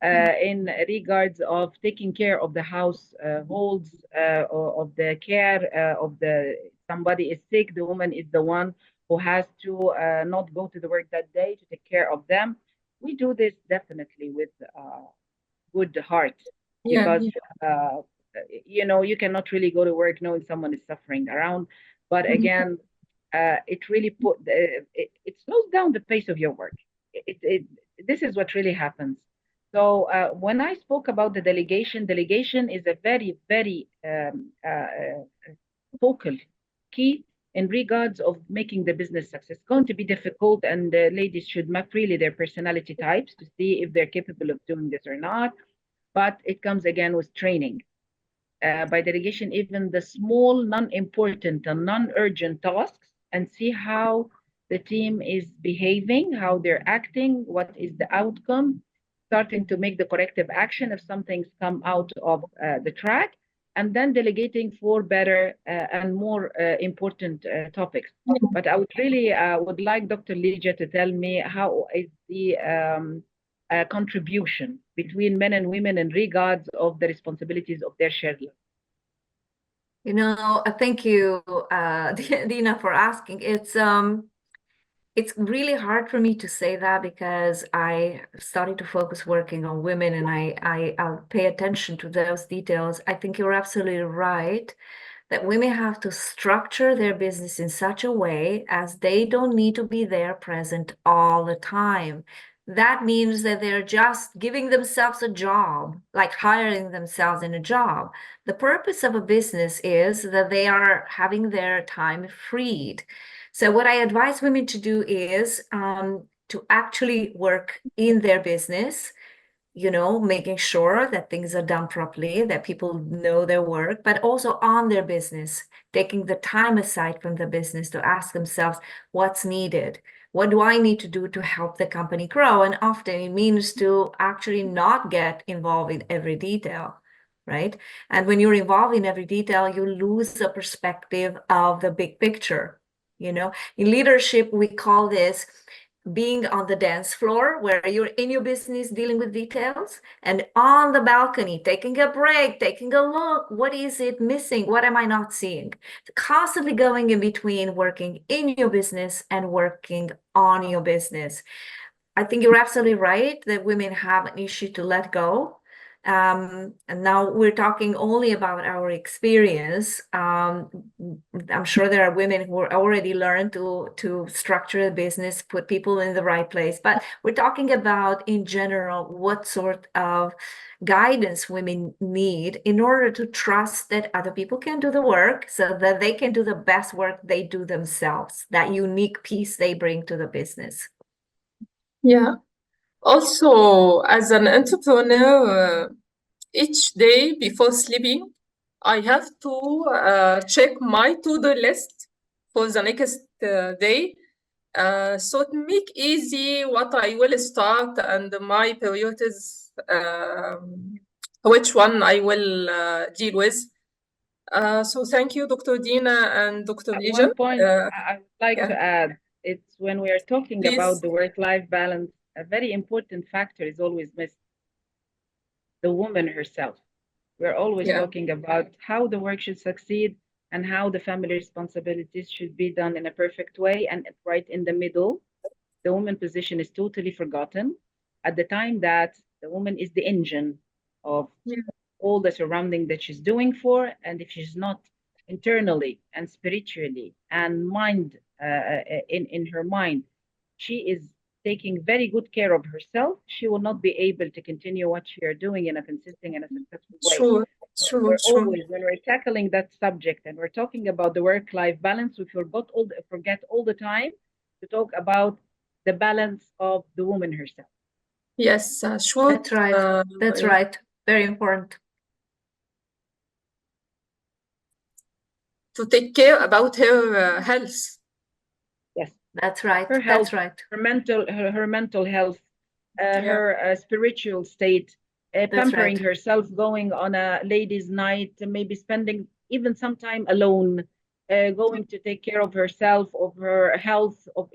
C: in regards of taking care of the households, of the care of the somebody is sick. The woman is the one who has to not go to the work that day to take care of them. We do this definitely with good heart,
A: Yeah.
C: because uh, you cannot really go to work knowing someone is suffering around. But again, it really it slows down the pace of your work. This is what really happens. So when I spoke about the delegation is a very, very focal key in regards of making the business success. It's going to be difficult, and the ladies should map really their personality types to see if they're capable of doing this or not. But it comes again with training. By delegation, even the small, non-important and non-urgent tasks, and see how the team is behaving, how they're acting, what is the outcome, starting to make the corrective action if something's come out of the track, and then delegating for better and more important topics. But I would really would like Dr. Lydia to tell me how is the contribution between men and women in regards of the responsibilities of their shared life.
B: Thank you, Dina, for asking. It's really hard for me to say that because I started to focus working on women, and I'll pay attention to those details. I think you're absolutely right that women have to structure their business in such a way as they don't need to be there present all the time. That means that they're just giving themselves a job, like hiring themselves in a job. The purpose of a business is that they are having their time freed. So what I advise women to do is to actually work in their business, making sure that things are done properly, that people know their work, but also on their business, taking the time aside from the business to ask themselves what's needed. What do I need to do to help the company grow? And often it means to actually not get involved in every detail, right? And when you're involved in every detail, you lose the perspective of the big picture. In leadership, we call this being on the dance floor, where you're in your business dealing with details, and on the balcony taking a break, taking a look, what is it missing, what am I not seeing, constantly going in between working in your business and working on your business. I think you're absolutely right that women have an issue to let go. And now we're talking only about our experience. I'm sure there are women who already learned to structure a business, put people in the right place. But we're talking about, in general, what sort of guidance women need in order to trust that other people can do the work so that they can do the best work they do themselves, that unique piece they bring to the business.
A: Yeah. Also, as an entrepreneur, each day before sleeping, I have to check my to-do list for the next day. So to make easy what I will start and my priorities which one I will deal with. So thank you, Dr. Dina and Dr.
C: At
A: Leisure.
C: one point, I would like
A: Yeah,
C: to add, it's when we are talking about
A: please.
C: the work-life balance, a very important factor is always missed, the woman herself. We're always
A: Yeah,
C: talking about how the work should succeed and how the family responsibilities should be done in a perfect way. And right in the middle, the woman position is totally forgotten at the time that the woman is the engine of
A: yeah,
C: all the surrounding that she's doing for. And if she's not internally and spiritually and mind in her mind, she is taking very good care of herself, she will not be able to continue what she are doing in a consistent and a successful way.
A: sure,
C: So
A: sure,
C: we're
A: sure.
C: always, when we're tackling that subject and we're talking about the work-life balance, we forget all the time to talk about the balance of the woman herself.
A: Yes, sure.
B: That's right. That's
A: Yeah,
B: right. Very important.
A: to take care about her health.
C: Yes,
B: That's right.
C: her
B: That's
C: health,
B: right.
C: her mental health,
A: Yeah,
C: her spiritual state,
B: That's
C: pampering
B: right.
C: herself, going on a ladies' night, maybe spending even some time alone, going to take care of herself, of her health, of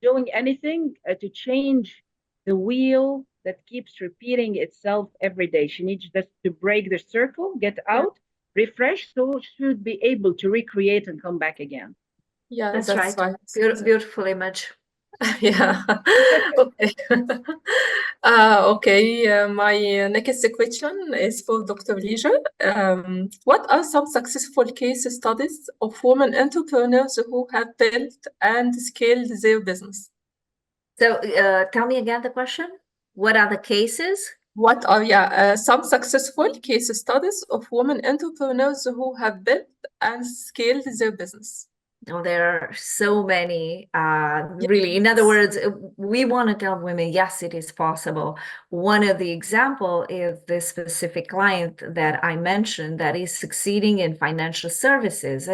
C: doing anything to change the wheel that keeps repeating itself every day. She needs just to break the circle, get
A: yeah,
C: out, refresh, so she should be able to recreate and come back again.
A: yeah,
B: That's
A: that's
B: right.
A: right.
B: Beautiful image.
A: Yeah. Okay. Okay. My next question is for Dr. Leisure. What are some successful case studies of women entrepreneurs who have built and scaled their business?
B: So tell me again the question. What are the cases?
A: What are, some successful case studies of women entrepreneurs who have built and scaled their business?
B: Oh, there are so many, really. In other
A: Yes.
B: words, we want to tell women, yes, it is possible. One of the example is this specific client that I mentioned that is succeeding in financial services.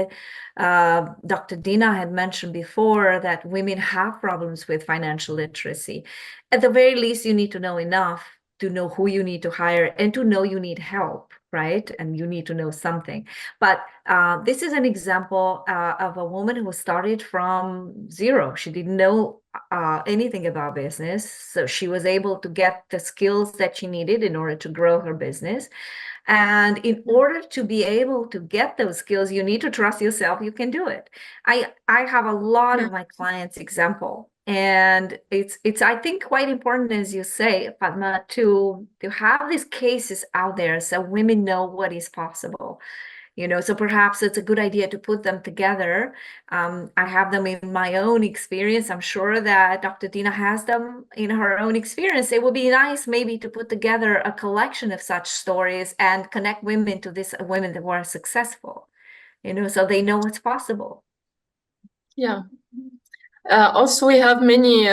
B: Dr. Dina had mentioned before that women have problems with financial literacy. At the very least, you need to know enough to know who you need to hire and to know you need help, right? And you need to know something. But this is an example of a woman who started from zero. She didn't know anything about business. So she was able to get the skills that she needed in order to grow her business. And in order to be able to get those skills, you need to trust yourself. You can do it. I have a lot
A: Yeah.
B: of my clients example. And it's I think quite important, as you say, Fatma, to have these cases out there so women know what is possible. So perhaps it's a good idea to put them together. I have them in my own experience. I'm sure that Dr. Dina has them in her own experience. It would be nice maybe to put together a collection of such stories and connect women to these women that were successful, so they know what's possible.
A: Yeah. Also, we have many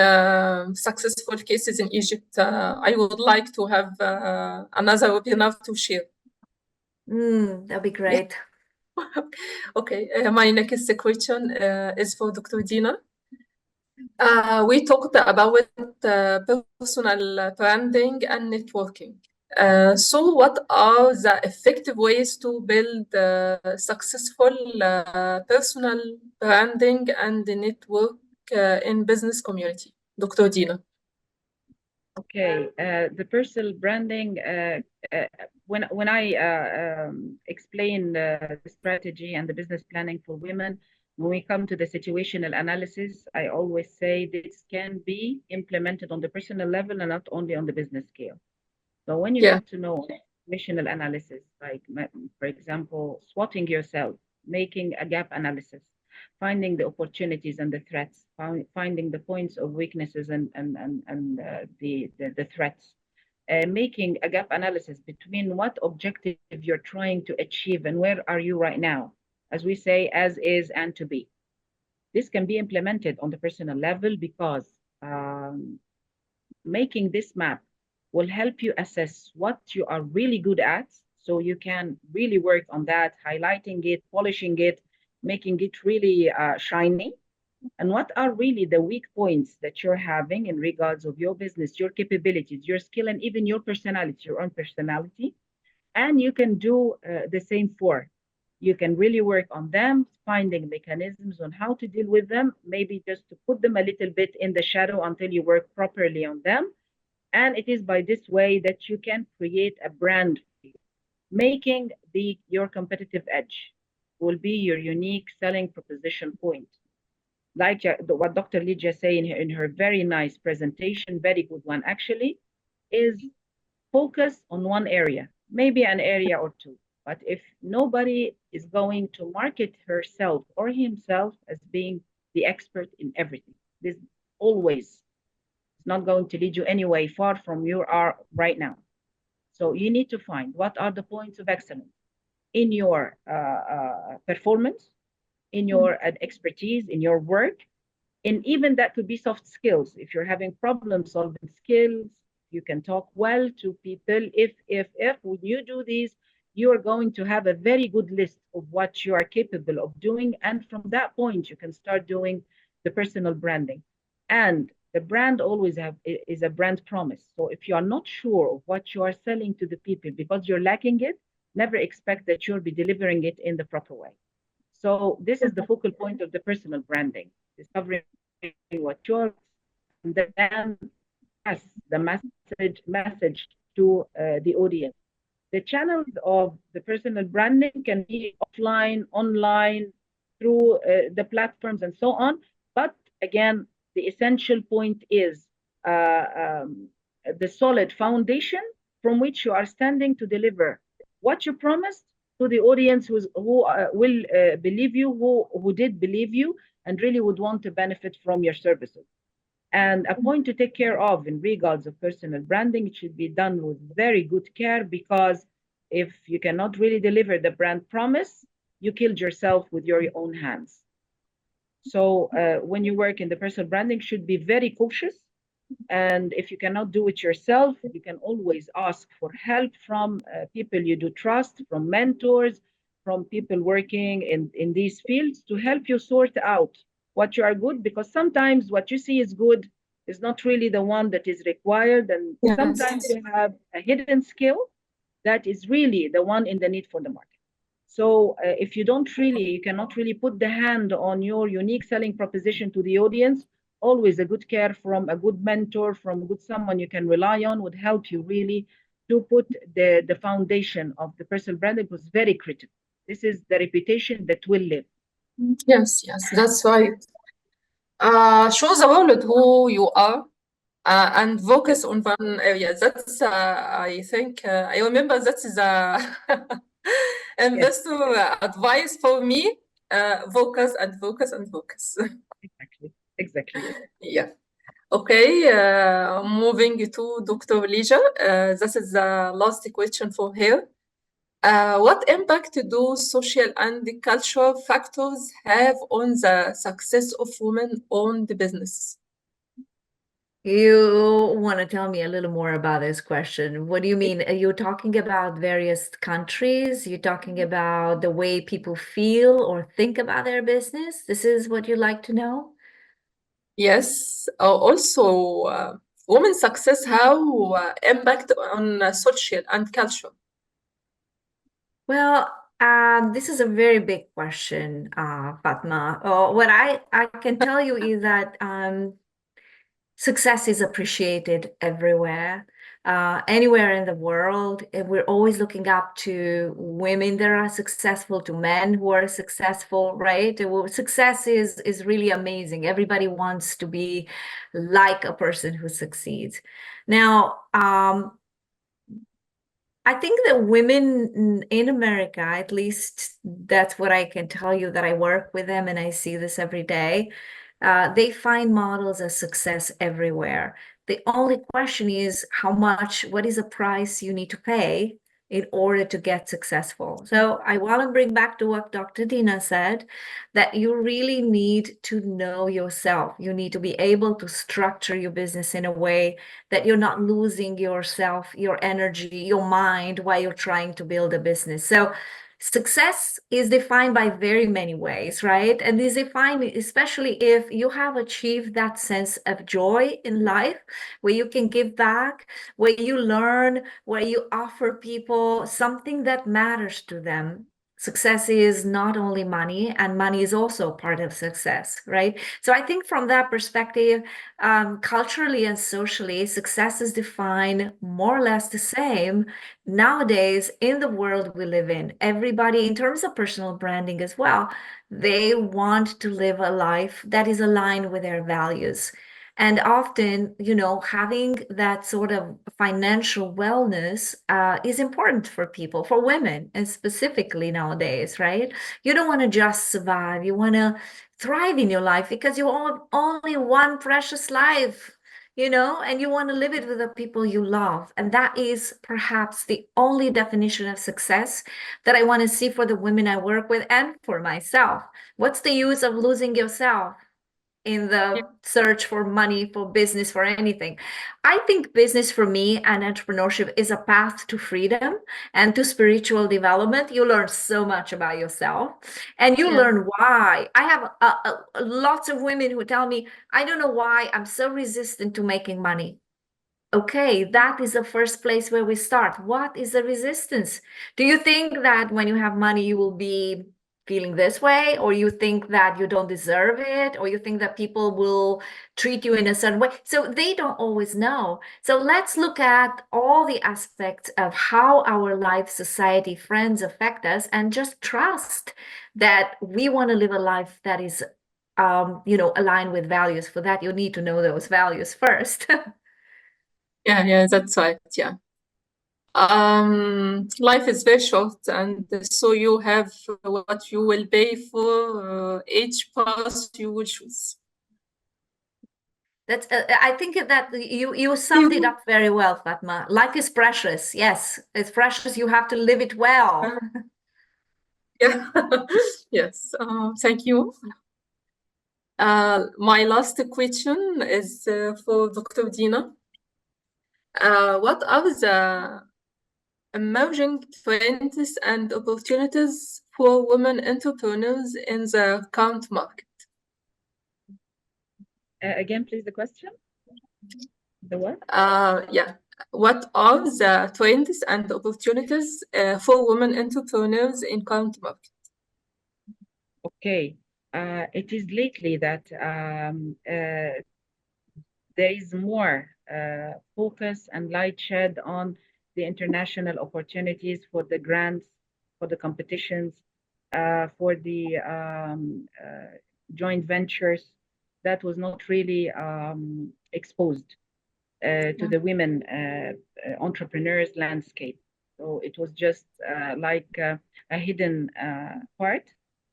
A: successful cases in Egypt. I would like to have another webinar to share.
B: That'd be
A: Yeah.
B: great.
A: Okay. My next question is for Dr. Dina. We talked about personal branding and networking. So, what are the effective ways to build successful personal branding and network in business community? Dr. Dina.
C: Okay, the personal branding. Uh, when I explain the strategy and the business planning for women, when we come to the situational analysis, I always say this can be implemented on the personal level and not only on the business scale. So when you
A: Yeah,
C: get to know situational analysis, like for example, swotting yourself, making a gap analysis, finding the opportunities and the threats, finding the points of weaknesses and the threats, making a gap analysis between what objective you're trying to achieve and where are you right now, as we say, as is and to be. This can be implemented on the personal level because making this map will help you assess what you are really good at so you can really work on that, highlighting it, polishing it, making it really shiny. and what are really the weak points that you're having in regards of your business, your capabilities, your skill, and even your personality, your own personality. And you can do the same for. You can really work on them, finding mechanisms on how to deal with them, maybe just to put them a little bit in the shadow until you work properly on them. And it is by this way that you can create a brand, making your competitive edge will be your unique selling proposition point. Like what Dr. Lydia say in her very nice presentation, very good one actually, is focus on one area, maybe an area or two. But if nobody is going to market herself or himself as being the expert in everything, this always is not going to lead you anyway far from you are right now. So you need to find what are the points of excellence in your performance, in your expertise, in your work, and even that could be soft skills. If you're having problem solving skills, you can talk well to people. If when you do these, you are going to have a very good list of what you are capable of doing, and from that point you can start doing the personal branding. And the brand always is a brand promise. So if you are not sure of what you are selling to the people because you're lacking it, never expect that you'll be delivering it in the proper way. So this is the focal point of the personal branding, discovering what you're, and then pass the message to the audience. The channels of the personal branding can be offline, online, through the platforms and so on. But again, the essential point is the solid foundation from which you are standing to deliver what you promised to the audience who will believe you, who did believe you, and really would want to benefit from your services. And a point to take care of in regards of personal branding, it should be done with very good care, because if you cannot really deliver the brand promise, you killed yourself with your own hands. So when you work in the personal branding, should be very cautious. And if you cannot do it yourself, you can always ask for help from people you do trust, from mentors, from people working in these fields to help you sort out what you are good, because sometimes what you see is good is not really the one that is required. And sometimes
A: Yes.
C: you have a hidden skill that is really the one in the need for the market. So if you cannot really put the hand on your unique selling proposition to the audience, always a good care from a good mentor, from good someone you can rely on, would help you really to put the foundation of the personal branding, was very critical. This is the reputation that will live.
A: Yes, yes, that's right. Show the world who you are and focus on one area. That's, I think, I remember that is a
C: Yes,
A: investor advice for me. Focus and focus and focus.
C: exactly. Exactly. Yes.
A: Yeah. Okay, moving to Dr. Lija. This is the last question for her. What impact do social and cultural factors have on the success of women-owned business?
B: You want to tell me a little more about this question? What do you mean? Are you talking about various countries? You're talking about the way people feel or think about their business? This is what you'd like to know?
A: Yes. Also, women's success, how impact on social and culture?
B: Well, this is a very big question, Fatma. What I can tell you is that success is appreciated everywhere, anywhere in the world. And we're always looking up to women that are successful, to men who are successful, right? Success is really amazing. Everybody wants to be like a person who succeeds. Now, I think that women in America, at least that's what I can tell you, that I work with them and I see this every day. They find models of success everywhere. The only question is what is the price you need to pay in order to get successful? So I want to bring back to what Dr. Dina said, that you really need to know yourself. You need to be able to structure your business in a way that you're not losing yourself, your energy, your mind while you're trying to build a business. So Success is defined by very many ways, right? And is defined especially if you have achieved that sense of joy in life, where you can give back, where you learn, where you offer people something that matters to them. Success is not only money, and money is also part of success, right? So I think from that perspective, culturally and socially, success is defined more or less the same nowadays in the world we live in. Everybody, in terms of personal branding as well, they want to live a life that is aligned with their values. And often, having that sort of financial wellness is important for people, for women, and specifically nowadays, right? You don't want to just survive. You want to thrive in your life because you have only one precious life, and you want to live it with the people you love. And that is perhaps the only definition of success that I want to see for the women I work with and for myself. What's the use of losing yourself in
A: Yeah.
B: the search for money, for business, for anything? I think business for me and entrepreneurship is a path to freedom and to spiritual development. You learn so much about yourself, and you
A: Yeah.
B: learn why. I have lots of women who tell me, I don't know why I'm so resistant to making money. Okay, that is the first place where we start. What is the resistance? Do you think that when you have money, you will be feeling this way, or you think that you don't deserve it, or you think that people will treat you in a certain way? So they don't always know. So let's look at all the aspects of how our life, society, friends affect us, and just trust that we want to live a life that is, aligned with values. For that, you need to know those values first.
A: Yeah, that's right. Yeah. Life is very short, and so you have what you will pay for each path you will choose.
B: That's I think that you summed it up very well, Fatma. Life is precious. Yes, it's precious. You have to live it well.
A: Yeah. Yes. Thank you. My last question is for Dr. Dina. What are the emerging trends and opportunities for women entrepreneurs in the current market?
C: Again, please, the question. The what?
A: Yeah. What are the trends and opportunities for women entrepreneurs in current market?
C: Okay. It is lately that there is more focus and light shed on the international opportunities for the grants, for the competitions, for the joint ventures that was not really exposed to the women entrepreneurs landscape. So it was just like a hidden part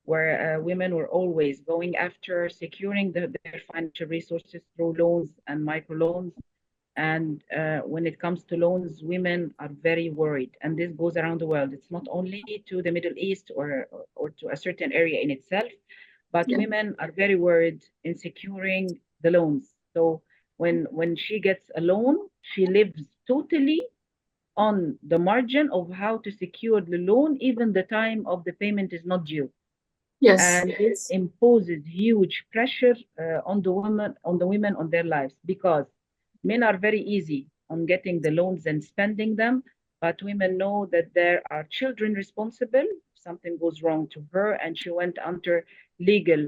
C: where women were always going after securing their financial resources through loans and microloans. And when it comes to loans, women are very worried. And this goes around the world. It's not only to the Middle East or to a certain area in itself, but
A: Yeah.
C: women are very worried in securing the loans. So when she gets a loan, she lives totally on the margin of how to secure the loan, even the time of the payment is not due.
A: Yes.
C: And this imposes huge pressure on the women on their lives, because men are very easy on getting the loans and spending them, but women know that there are children responsible if something goes wrong to her and she went under legal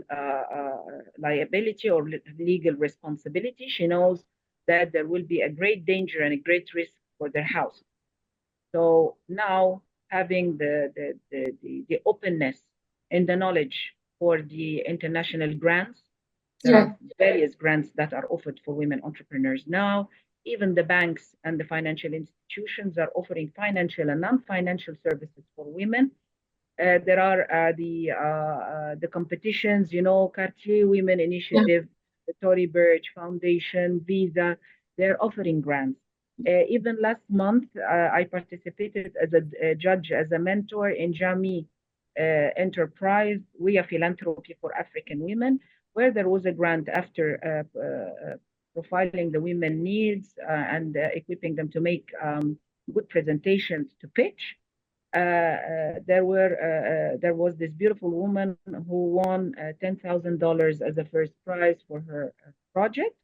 C: liability or legal responsibility. She knows that there will be a great danger and a great risk for their house. So now having the openness and the knowledge for the international grants, there
A: Yeah.
C: are various grants that are offered for women entrepreneurs now. Even the banks and the financial institutions are offering financial and non-financial services for women. There are the competitions, Cartier Women
A: Yeah.
C: Initiative, the Tory Burch Foundation, Visa. They're offering grants. Even last month, I participated as a judge, as a mentor in Jami Enterprise, We Are Philanthropy for African Women, where there was a grant after profiling the women needs and equipping them to make good presentations to pitch. there was this beautiful woman who won $10,000 as a first prize for her project.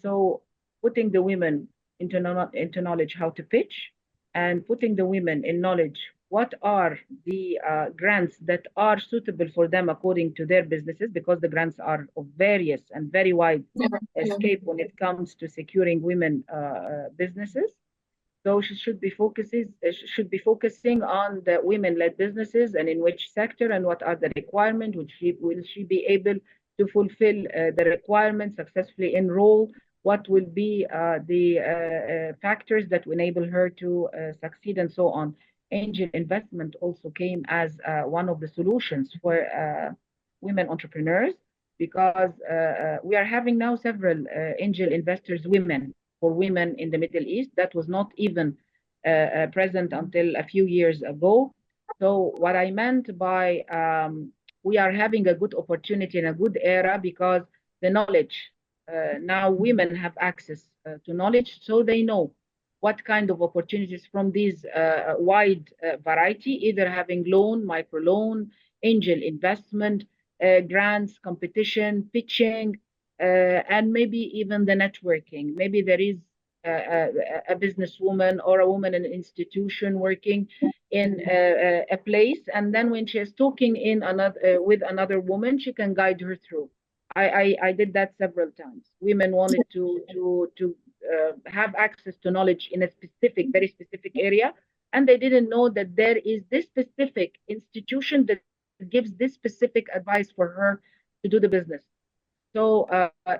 C: So putting the women into knowledge how to pitch, and putting the women in knowledge what are the grants that are suitable for them according to their businesses, because the grants are of various and very wide scope when it comes to securing women businesses. So she should be focusing on the women-led businesses and in which sector and what are the requirements. Will she be able to fulfill the requirements, successfully enroll? What will be the factors that will enable her to succeed, and so on. Angel investment also came as one of the solutions for women entrepreneurs, because we are having now several angel investors, women, for women in the Middle East. That was not even present until a few years ago. So what I meant by we are having a good opportunity in a good era, because the knowledge, now women have access to knowledge, so they know what kind of opportunities from these wide variety, either having loan, microloan, angel investment, grants, competition, pitching, and maybe even the networking. Maybe there is a businesswoman or a woman in an institution working in a place, and then when she is talking in another with another woman, she can guide her through. I did that several times. Women wanted to have access to knowledge in a specific, very specific area, and they didn't know that there is this specific institution that gives this specific advice for her to do the business. So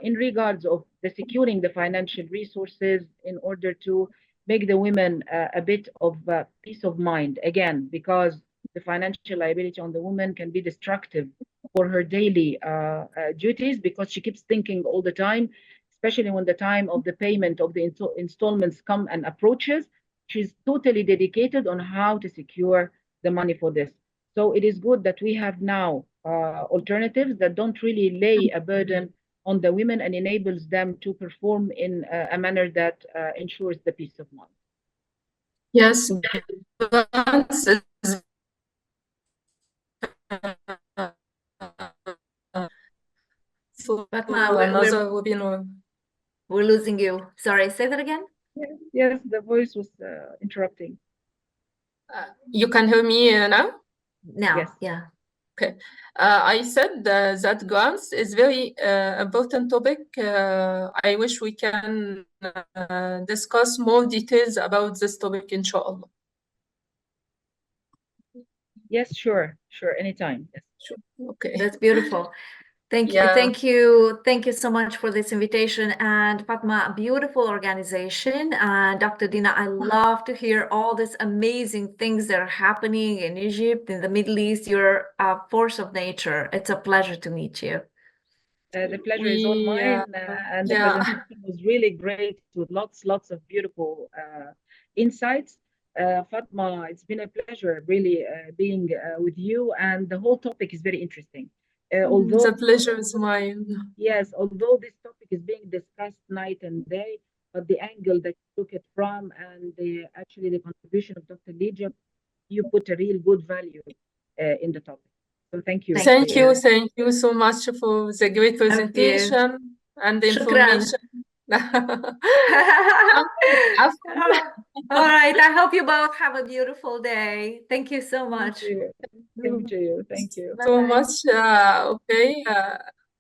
C: in regards of the securing the financial resources in order to make the women a bit of peace of mind, again, because the financial liability on the woman can be destructive for her daily duties, because she keeps thinking all the time, especially when the time of the payment of the installments come and approaches. She's totally dedicated on how to secure the money for this. So it is good that we have now alternatives that don't really lay a burden on the women and enables them to perform in a manner that ensures the peace of mind.
A: Yes, grants is for
B: Fatma,
A: another webinar.
B: we're losing you. Sorry, say that again.
C: Yes, the voice was interrupting.
A: You can hear me now?
B: Now,
C: Yes.
B: yeah.
A: Okay. I said that grants is very important topic. I wish we can discuss more details about this topic, inshallah.
C: Yes, sure, anytime. Yes.
A: Sure. Okay.
B: That's beautiful. Thank you.
A: Yeah.
B: Thank you so much for this invitation. And Fatma, beautiful organization. And Dr. Dina, I love to hear all these amazing things that are happening in Egypt, in the Middle East. You're a force of nature. It's a pleasure to meet you.
C: The pleasure is all mine, and the presentation was really great with lots of beautiful insights. Fatma, it's been a pleasure really being with you, and the whole topic is very interesting. Although
A: the pleasure is mine.
C: Yes, although this topic is being discussed night and day, but the angle that you took it from, and actually the contribution of Dr. Lijab, you put a real good value in the topic. So thank you.
A: Thank you so much for the great presentation and the information.
B: All right, I hope you both have a beautiful day. Thank you so much.
C: Thank you
A: so much.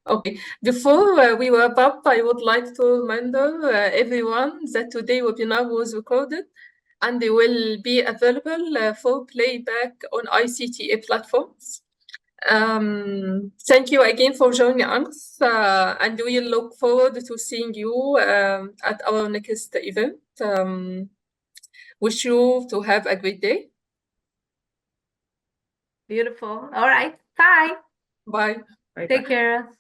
A: Okay, before we wrap up, I would like to remind everyone that today's webinar was recorded and they will be available for playback on ICTA platforms. Thank you again for joining us, and we look forward to seeing you at our next event. Wish you to have a great day.
B: Beautiful. All right. Bye.
A: Bye.
B: Take care.